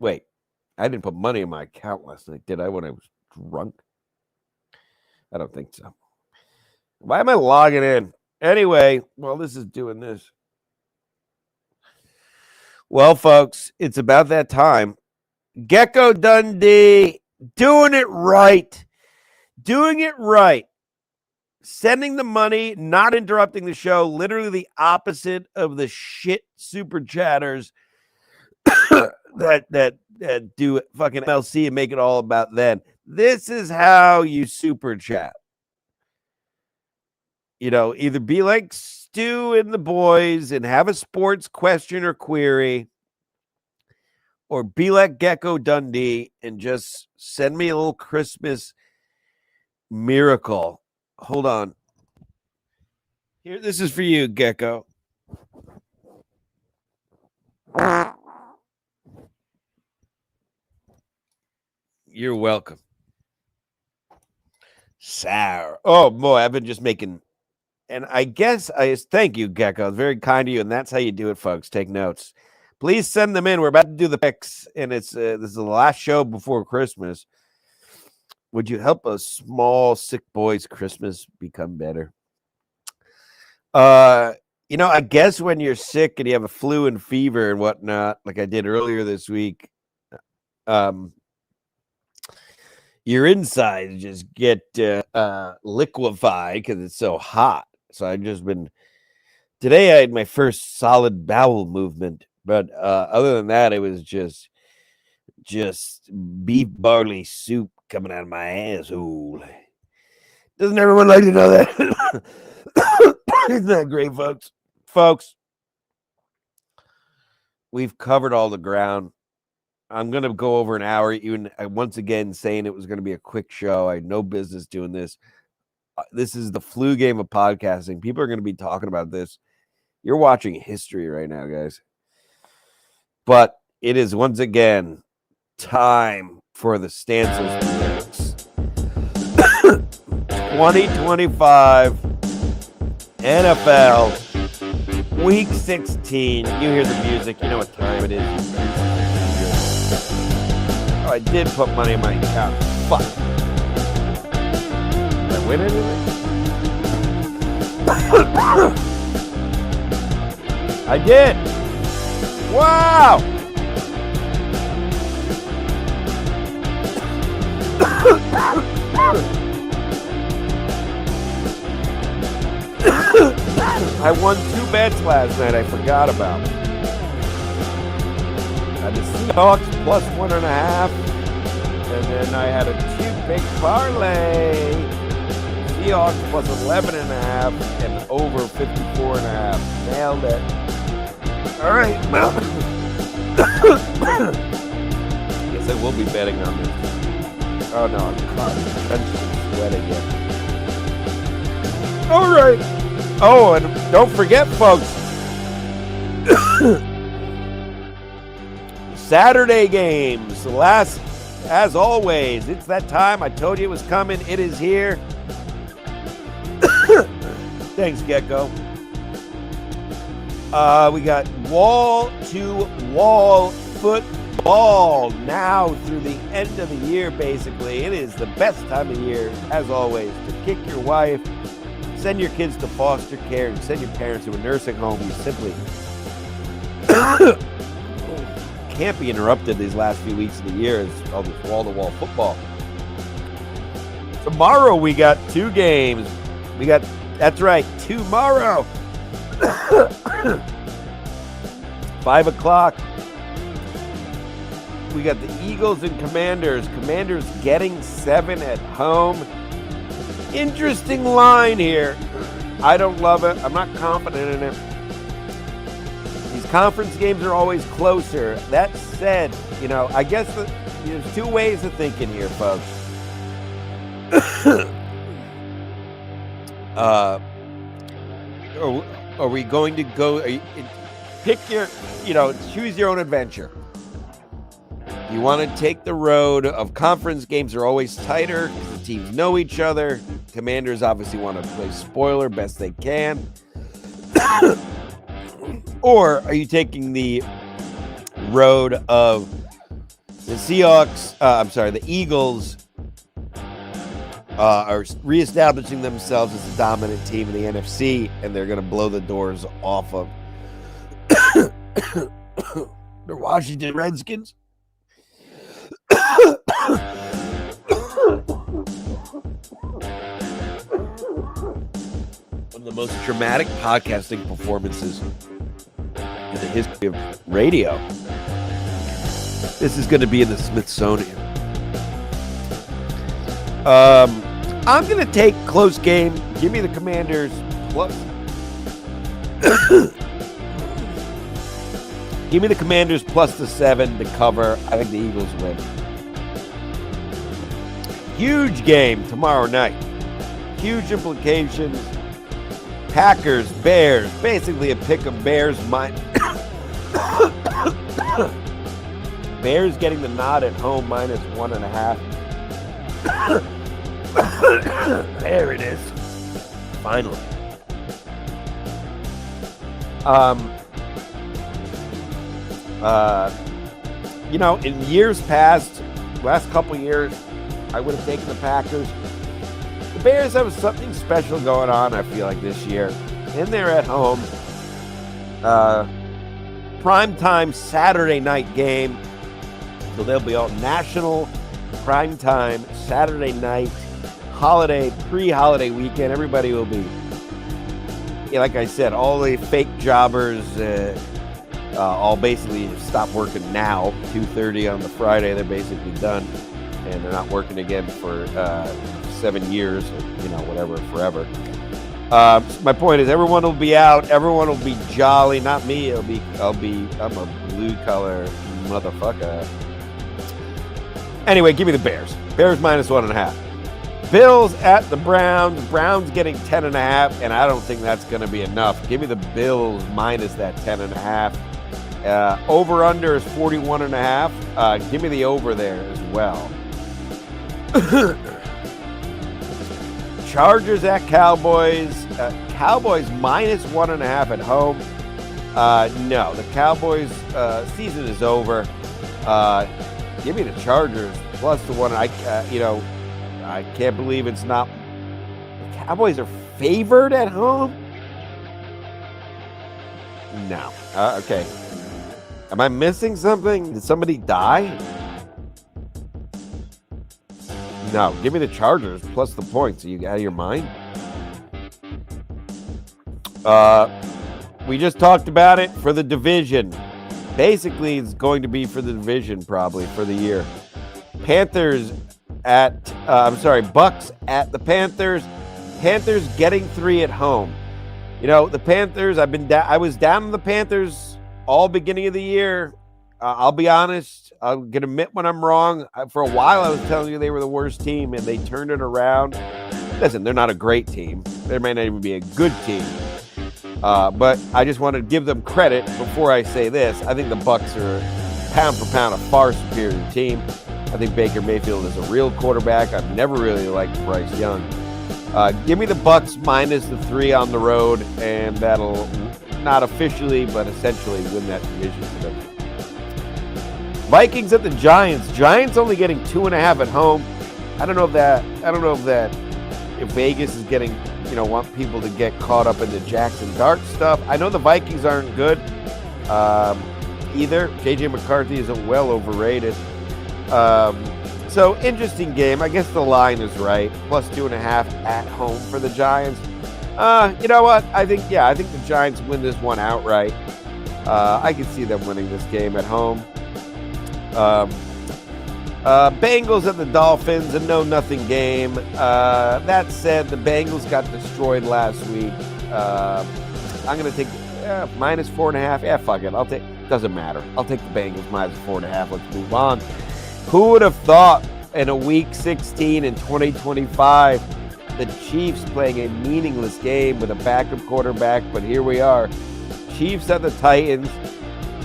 Wait, I didn't put money in my account last night, did I, when I was drunk? I don't think so. Why am I logging in? Anyway, well, this is doing this. Well, folks, it's about that time. Gecko Dundee, doing it right. Doing it right. Sending the money, not interrupting the show, literally the opposite of the shit super chatters that do fucking MLC and make it all about them. This is how you super chat. Either be like Stu and the boys and have a sports question or query, or be like Gecko Dundee and just send me a little Christmas miracle. Hold on. Here, this is for you, Gecko. You're welcome. Sour. Oh, boy, I've been just making... And I guess thank you, Gecko. It's very kind of you, and that's how you do it, folks. Take notes. Please send them in. We're about to do the picks, and this is the last show before Christmas. Would you help a small sick boy's Christmas become better? I guess when you're sick and you have a flu and fever and whatnot, like I did earlier this week, your insides just get liquefied because it's so hot. So I've just been today. I had my first solid bowel movement, but other than that, it was just beef barley soup coming out of my asshole. Doesn't everyone like to know that? Isn't that great, folks? Folks, we've covered all the ground. I'm going to go over an hour, even once again saying it was going to be a quick show. I had no business doing this. This is the flu game of podcasting. People are going to be talking about this. You're watching history right now, guys. But it is once again time for the Stancil picks. 2025 NFL Week 16. You hear the music. You know what time it is. Oh, I did put money in my account. Fuck. Did I win anything? I did. Wow. I won 2 bets last night I forgot about. I had the Seahawks plus 1.5. And then I had a 2-big parlay. Seahawks plus 11.5 and over 54.5. Nailed it. All right, well. Guess I will be betting on this. Oh no, I'm sweating yet. All right. Oh, and don't forget, folks. Saturday games. As always, it's that time. I told you it was coming. It is here. Thanks, Gecko. We got wall-to-wall football now through the end of the year, basically. It is the best time of year, as always, to kick your wife, send your kids to foster care, and send your parents to a nursing home. You simply can't be interrupted these last few weeks of the year as all this wall-to-wall football. Tomorrow we got 2 games. That's right, tomorrow. 5 o'clock. We got the Eagles and Commanders. Commanders getting 7 at home. Interesting line here. I don't love it. I'm not confident in it. These conference games are always closer. That said, I guess there's 2 ways of thinking here, folks. Are we going to go? Pick your, choose your own adventure. You want to take the road of conference games are always tighter. The teams know each other. Commanders obviously want to play spoiler best they can. Or are you taking the road of the Seahawks? The Eagles are reestablishing themselves as a dominant team in the NFC, and they're going to blow the doors off of the Washington Redskins. One of the most dramatic podcasting performances in the history of radio. This is going to be in the Smithsonian. I'm going to take close game. Give me the Commanders plus. Give me the Commanders plus the 7 to cover. I think the Eagles win. Huge game tomorrow night. Huge implications. Packers, Bears. Basically a pick of Bears. Bears getting the nod at home minus 1.5. There it is. Finally. In years past, last couple years, I would have taken the Packers. The Bears have something special going on, I feel like, this year. And they're at home. Primetime Saturday night game. So they'll be all national primetime Saturday night, holiday, pre-holiday weekend. Everybody will be, like I said, all the fake jobbers all basically stop working now. 2:30 on the Friday, they're basically done. And they're not working again for 7 years, or, whatever, forever. My point is, everyone will be out. Everyone will be jolly. Not me. I'm a blue collar motherfucker. Anyway, give me the Bears. Bears minus 1.5. Bills at the Browns. Browns getting 10.5, and I don't think that's going to be enough. Give me the Bills minus that 10.5. Over under is 41.5. Give me the over there as well. Chargers at Cowboys. Cowboys minus 1.5 at home. No, the Cowboys season is over. Give me the Chargers plus the one. I can't believe it's not. The Cowboys are favored at home. No. Okay. Am I missing something? Did somebody die? No. Give me the Chargers plus the points. Are you out of your mind? We just talked about it for the division. Basically, it's going to be for the division probably for the year. Bucks at the Panthers. Panthers getting 3 at home. You know, the Panthers, I was down on the Panthers all beginning of the year. I'll be honest. I'll admit when I'm wrong. For a while, I was telling you they were the worst team, and they turned it around. Listen, they're not a great team. They may not even be a good team. But I just want to give them credit before I say this. I think the Bucks are pound for pound a far superior team. I think Baker Mayfield is a real quarterback. I've never really liked Bryce Young. Give me the Bucks minus the 3 on the road, and that'll not officially, but essentially win that division for them. Vikings at the Giants. Giants only getting 2.5 at home. I don't know if Vegas is getting, want people to get caught up in the Jackson Dart stuff. I know the Vikings aren't good either. JJ McCarthy is well overrated. So interesting game. I guess the line is right. Plus 2.5 at home for the Giants. You know what? I think the Giants win this one outright. I can see them winning this game at home. Bengals at the Dolphins, a no-nothing game. That said, the Bengals got destroyed last week. I'm going to take minus 4.5. Yeah, fuck it. Doesn't matter. I'll take the Bengals minus 4.5. Let's move on. Who would have thought in a week 16 in 2025, the Chiefs playing a meaningless game with a backup quarterback, but here we are. Chiefs at the Titans.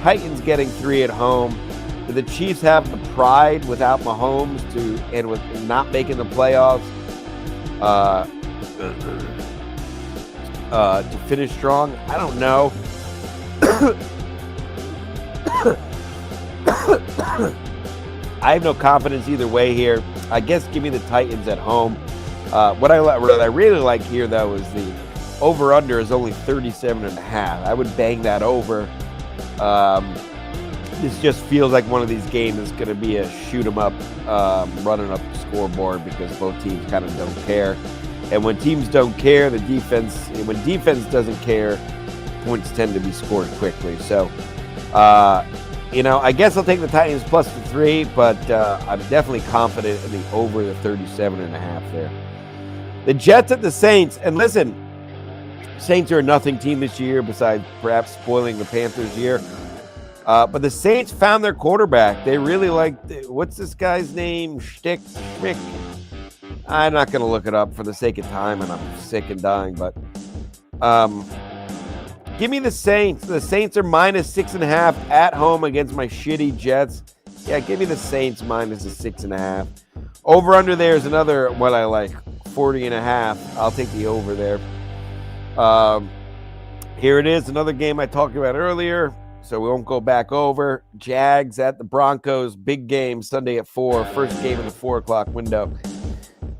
Titans getting 3 at home. Do the Chiefs have the pride without Mahomes and with not making the playoffs to finish strong? I don't know. I have no confidence either way here. I guess give me the Titans at home. What I really like here, though, is the over-under is only 37.5. I would bang that over. This just feels like one of these games is going to be a shoot-'em-up, running up the scoreboard because both teams kind of don't care. And when teams don't care, when defense doesn't care, points tend to be scored quickly. So, I guess I'll take the Titans plus the 3, but I'm definitely confident in the over the 37.5 there. The Jets at the Saints. And listen, Saints are a nothing team this year besides perhaps spoiling the Panthers' year. But the Saints found their quarterback. They really what's this guy's name? Schmick. I'm not going to look it up for the sake of time, and I'm sick and dying. But give me the Saints. The Saints are minus 6.5 at home against my shitty Jets. Yeah, give me the Saints minus the 6.5. Over under there is another what I like, 40.5. I'll take the over there. Here it is, another game I talked about earlier, so we won't go back over. Jags at the Broncos, big game Sunday at 4, first game in the 4 o'clock window.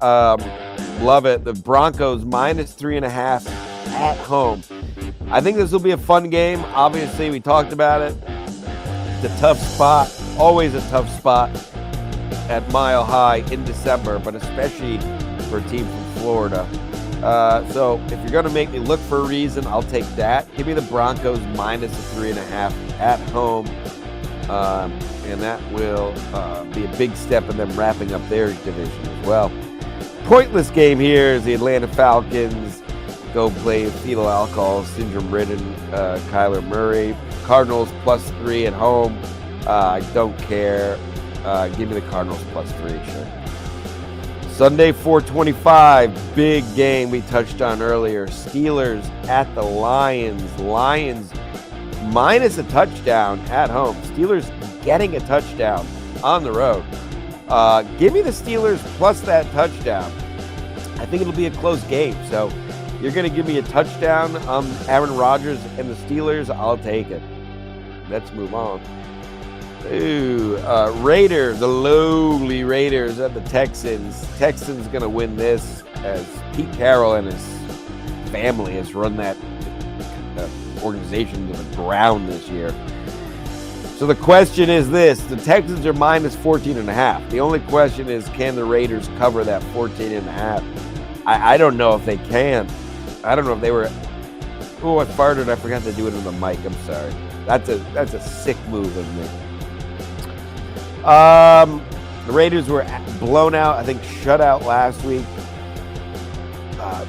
Love it. The Broncos minus 3.5 at home. I think this will be a fun game. Obviously, we talked about it. It's a tough spot, always a tough spot at Mile High in December, but especially for a team from Florida. So if you're going to make me look for a reason, I'll take that. Give me the Broncos minus the 3.5 at home. And that will be a big step in them wrapping up their division as well. Pointless game here is the Atlanta Falcons go play fetal alcohol syndrome-ridden Kyler Murray. Cardinals plus 3 at home. I don't care. Give me the Cardinals plus 3, sure. Sunday, 4:25, big game we touched on earlier. Steelers at the Lions. Lions minus a touchdown at home. Steelers getting a touchdown on the road. Give me the Steelers plus that touchdown. I think it'll be a close game. So you're going to give me a touchdown on Aaron Rodgers and the Steelers. I'll take it. Let's move on. Raiders, the lowly Raiders at the Texans. Texans going to win this as Pete Carroll and his family has run that organization to the ground this year. So the question is this. The Texans are minus 14.5. The only question is, can the Raiders cover that 14.5? I don't know if they can. I don't know if they were... Oh, I farted. I forgot to do it on the mic. I'm sorry. That's a sick move of me. The Raiders were blown out, I think shut out last week,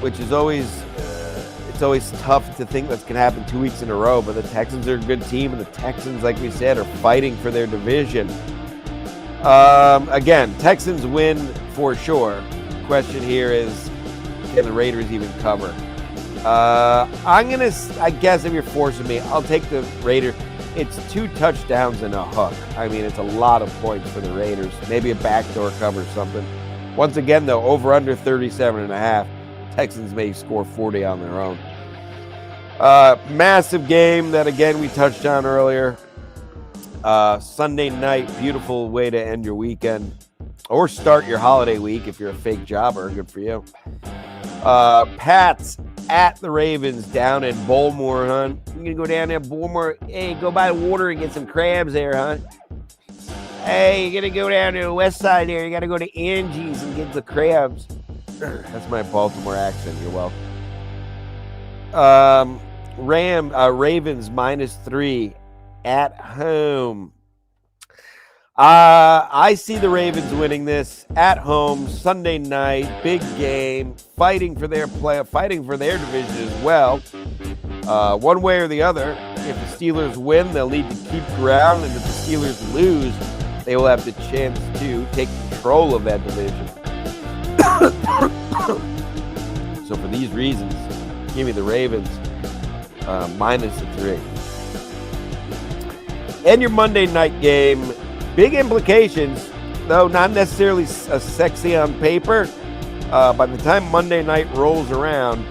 which is always it's always tough to think that's going to happen 2 weeks in a row, but the Texans are a good team, and the Texans, like we said, are fighting for their division. Again, Texans win for sure. Question here is, can the Raiders even cover? I guess if you're forcing me, I'll take the Raiders. It's 2 touchdowns and a hook. I mean, it's a lot of points for the Raiders. Maybe a backdoor cover or something. Once again, though, over under 37.5. Texans may score 40 on their own. Massive game that, again, we touched on earlier. Sunday night, beautiful way to end your weekend. Or start your holiday week if you're a fake jobber. Good for you. Pats at the Ravens down in Bullmore, huh? You're going to go down there, Bullmore. Hey, go by the water and get some crabs there, huh? Hey, you're going to go down to the west side there. You got to go to Angie's and get the crabs. That's my Baltimore accent. You're welcome. Ravens -3 at home. I see the Ravens winning this at home Sunday night, big game, fighting for their division as well. One way or the other, if the Steelers win, they'll need to keep ground, and if the Steelers lose, they will have the chance to take control of that division. So for these reasons, give me the Ravens -3. And your Monday night game. Big implications, though not necessarily sexy on paper. By the time Monday night rolls around,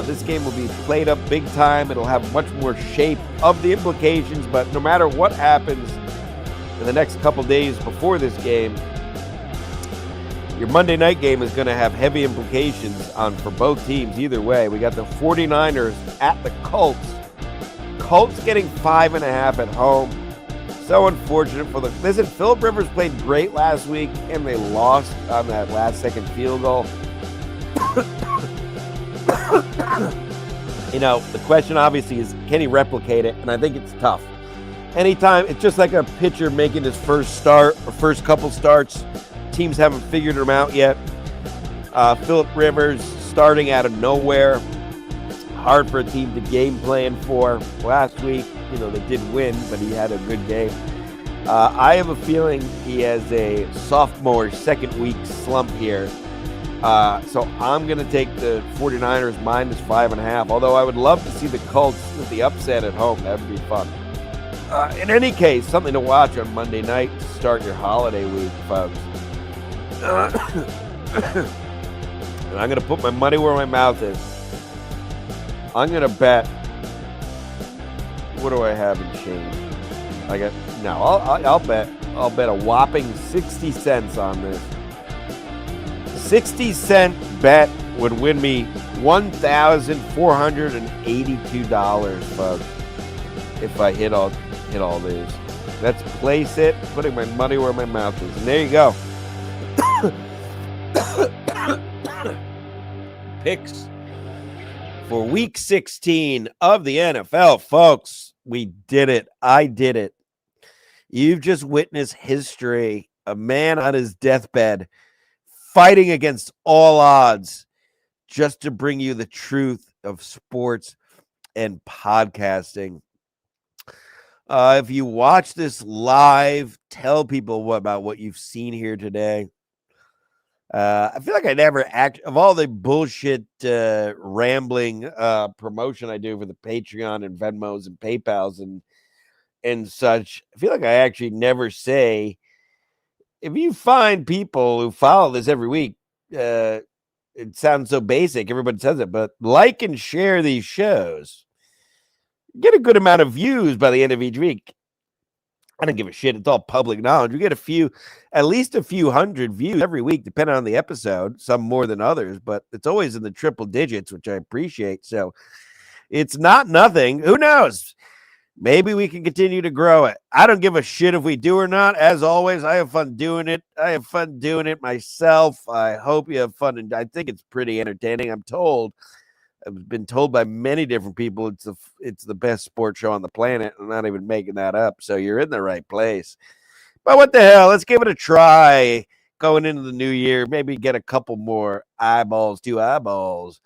this game will be played up big time. It'll have much more shape of the implications, but no matter what happens in the next couple days before this game, your Monday night game is going to have heavy implications for both teams either way. We got the 49ers at the Colts. Colts getting 5.5 at home. So unfortunate for listen, Phillip Rivers played great last week, and they lost on that last-second field goal. You know, the question obviously is, can he replicate it? And I think it's tough. Anytime, it's just like a pitcher making his first start or first couple starts. Teams haven't figured him out yet. Phillip Rivers starting out of nowhere. Hard for a team to game plan for. Last week, you know, they did win, but he had a good game. I have a feeling he has a sophomore second week slump here. So I'm going to take the 49ers -5.5, although I would love to see the Colts with the upset at home. That would be fun. In any case, something to watch on Monday night to start your holiday week, folks. And I'm going to put my money where my mouth is. I'm going to bet. What do I have in change? I'll bet a whopping 60 cents on this. 60-cent bet would win me $1,482, folks, if I hit all these. Let's place it, putting my money where my mouth is. And there you go. Picks for week 16 of the NFL, folks. We did it. I did it. You've just witnessed history. A man on his deathbed fighting against all odds just to bring you the truth of sports and podcasting. If you watch this live, tell people about what you've seen here today. I feel like I never of all the bullshit rambling promotion I do for the Patreon and Venmos and PayPals and such, I feel like I actually never say, if you find people who follow this every week, it sounds so basic, everybody says it, but like and share these shows. Get a good amount of views by the end of each week. I don't give a shit. It's all public knowledge. We get at least a few hundred views every week, depending on the episode, some more than others, but it's always in the triple digits, which I appreciate. So it's not nothing. Who knows? Maybe we can continue to grow it. I don't give a shit if we do or not. As always, I have fun doing it. I have fun doing it myself. I hope you have fun. And I think it's pretty entertaining. I've been told by many different people it's the best sports show on the planet. I'm not even making that up. So you're in the right place. But what the hell? Let's give it a try going into the new year. Maybe get a couple more eyeballs, 2 eyeballs.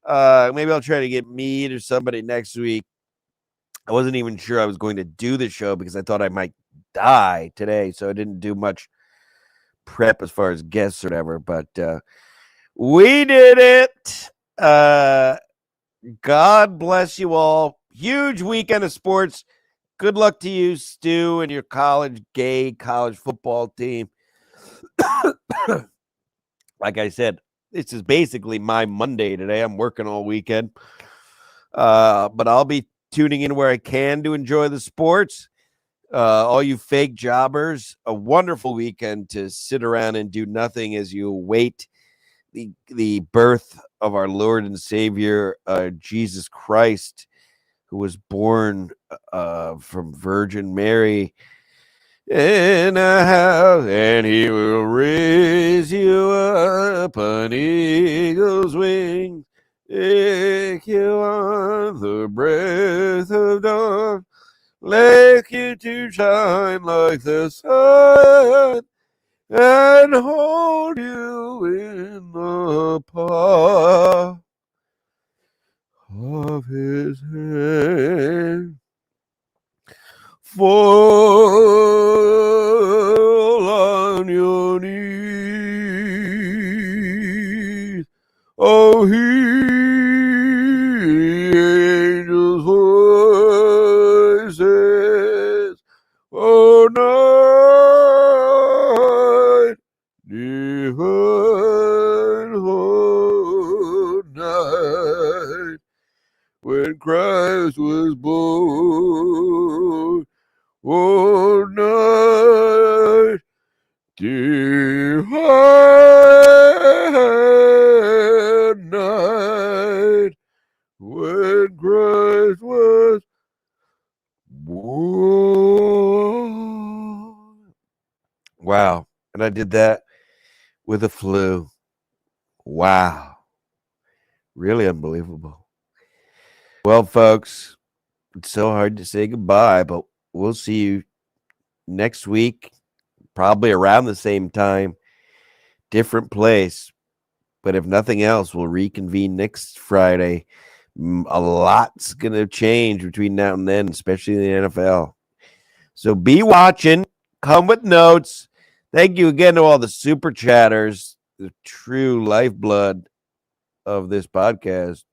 Maybe I'll try to get Mead or somebody next week. I wasn't even sure I was going to do the show because I thought I might die today. So I didn't do much prep as far as guests or whatever. But we did it. God bless you all. Huge weekend of sports. Good luck to you, Stu, and your college football team. Like I said, this is basically my Monday today. I'm working all weekend. But I'll be tuning in where I can to enjoy the sports. All you fake jobbers, a wonderful weekend to sit around and do nothing as you await the birth of our Lord and Savior, Jesus Christ, who was born from Virgin Mary in a house, and he will raise you up on eagle's wings. Take you on the breath of dawn, make you to shine like the sun, and hold you in the palm of his hand. Fall on your knees. Oh, angels' voices. Oh, night, divine whole night, when Christ was born. Oh, night, divine night, when Christ was born. Wow. And I did that with a flu. Wow. Really unbelievable. Well, folks, it's so hard to say goodbye, but we'll see you next week, probably around the same time, different place. But if nothing else, we'll reconvene next Friday. A lot's going to change between now and then, especially in the NFL. So be watching. Come with notes. Thank you again to all the super chatters, the true lifeblood of this podcast.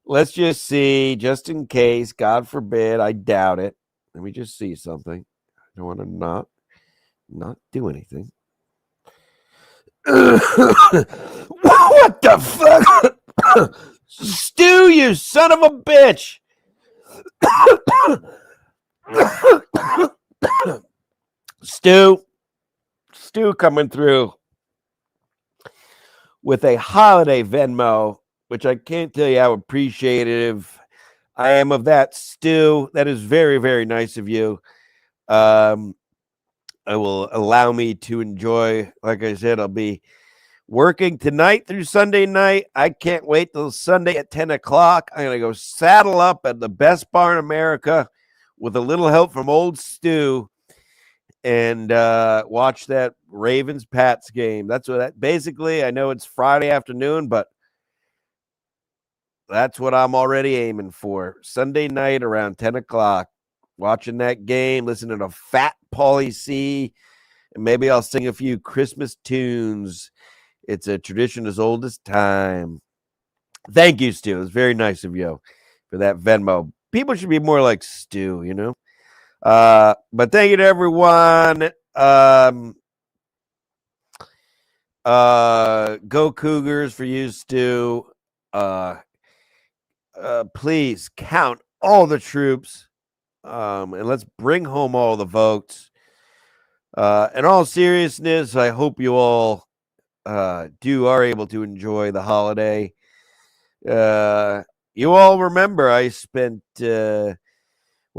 Let's just see, just in case, God forbid, I doubt it. Let me just see something. I don't want to not do anything. What the fuck? Stu, you son of a bitch. Stu coming through with a holiday Venmo, which I can't tell you how appreciative I am of that, Stu. That is very, very nice of you. I will allow me to enjoy, like I said, I'll be working tonight through Sunday night. I can't wait till Sunday at 10 o'clock. I'm going to go saddle up at the best bar in America with a little help from old Stu and watch that Ravens-Pats game. That's what that basically, I know it's Friday afternoon, but that's what I'm already aiming for. Sunday night around 10 o'clock, watching that game, listening to Fat Pauly C, and maybe I'll sing a few Christmas tunes. It's a tradition as old as time. Thank you, Stu. It's very nice of you for that Venmo. People should be more like Stu, you know? But thank you to everyone. Go Cougars for you, Stu. Please count all the troops and let's bring home all the votes. In all seriousness, I hope you all are able to enjoy the holiday. You all remember I spent when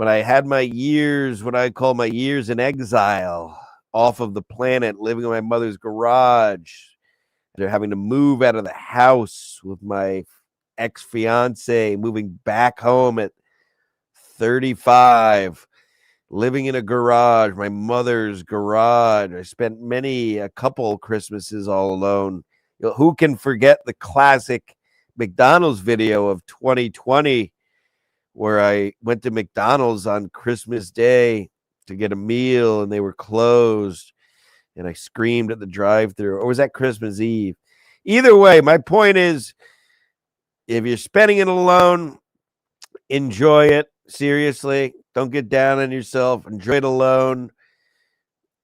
I had my years, what I call my years in exile, off of the planet, living in my mother's garage. They're having to move out of the house with my ex-fiance, moving back home at 35, living in a garage, my mother's garage. I spent a couple Christmases all alone. You know, who can forget the classic McDonald's video of 2020 where I went to McDonald's on Christmas Day to get a meal and they were closed and I screamed at the drive-thru, or was that Christmas Eve? Either way, my point is, if you're spending it alone, enjoy it. Seriously, don't get down on yourself. Enjoy it alone.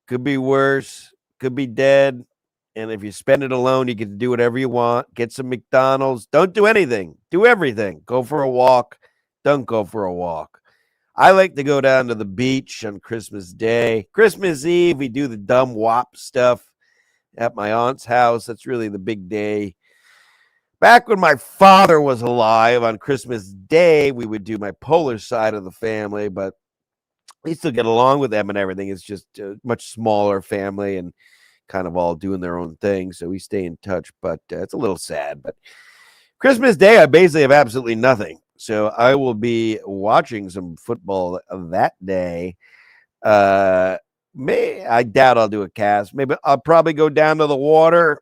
Could be worse. Could be dead. And if you spend it alone, you can do whatever you want. Get some McDonald's. Don't do anything. Do everything. Go for a walk. Don't go for a walk. I like to go down to the beach on Christmas Day. Christmas Eve, we do the dumb WAP stuff at my aunt's house. That's really the big day. Back when my father was alive on Christmas Day, we would do my Polish side of the family, but we still get along with them and everything. It's just a much smaller family and kind of all doing their own thing, so we stay in touch, but it's a little sad. But Christmas Day, I basically have absolutely nothing, so I will be watching some football that day. I doubt I'll do a cast. Maybe I'll probably go down to the water,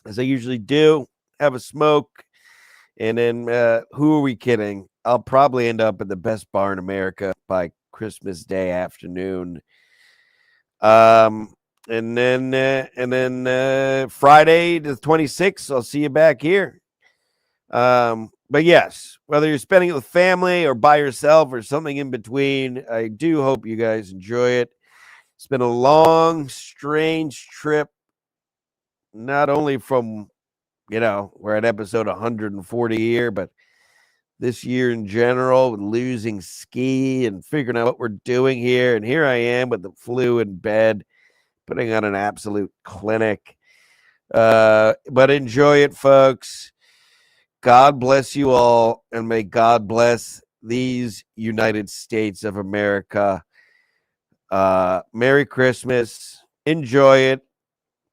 as I usually do, have a smoke, and then who are we kidding? I'll probably end up at the best bar in America by Christmas Day afternoon. And then Friday the 26th, I'll see you back here. But yes, whether you're spending it with family or by yourself or something in between, I do hope you guys enjoy it. It's been a long, strange trip, not only from, we're at episode 140 here, but this year in general, with losing ski and figuring out what we're doing here. And here I am with the flu in bed, putting on an absolute clinic. But enjoy it, folks. God bless you all, and may God bless these United States of America. Merry Christmas. Enjoy it.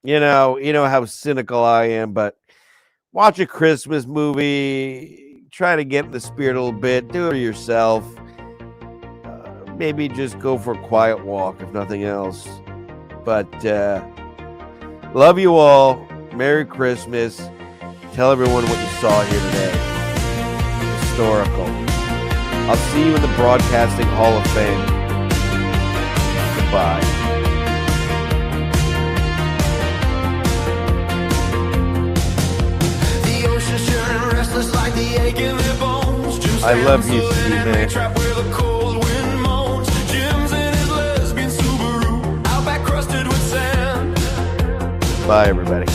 You know how cynical I am, but watch a Christmas movie. Try to get in the spirit a little bit. Do it yourself. Maybe just go for a quiet walk, if nothing else. But love you all. Merry Christmas. Tell everyone what you saw here today. Historical. I'll see you in the Broadcasting Hall of Fame. Goodbye. Like the ache in their bones. I love you, Steve, man. Trap where the cold wind moans. Jim's in his lesbian Subaru, outback crusted with sand. Bye, everybody.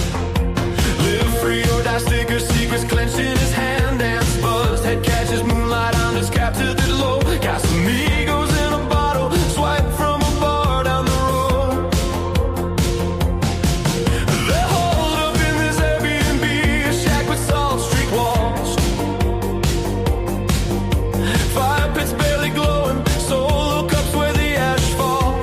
Live free or die, stickers, secrets clenched in his hand. Dance buzzed, head catches moonlight on his cap to the low. Casamigos in a bottle, swipe from a bar down the road. They're holed up in this Airbnb, a shack with Salt Street walls. Fire pits barely glowing, solo cups where the ash fall.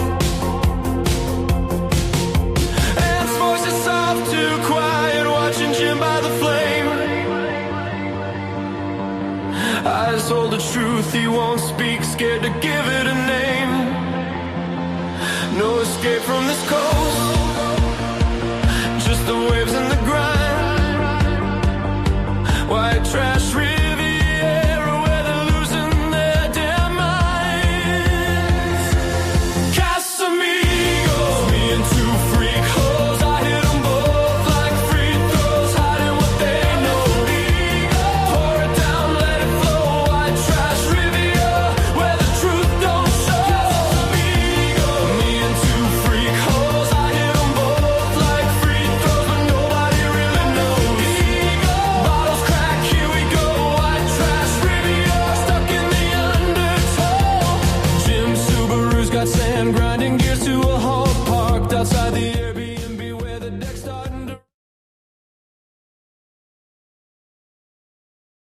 Aunt's voice is soft, too quiet, watching Jim by the flame. Eyes hold the truth, he won't speak, scared to give it a name. No escape from this coast, just the waves and the grind. White trash.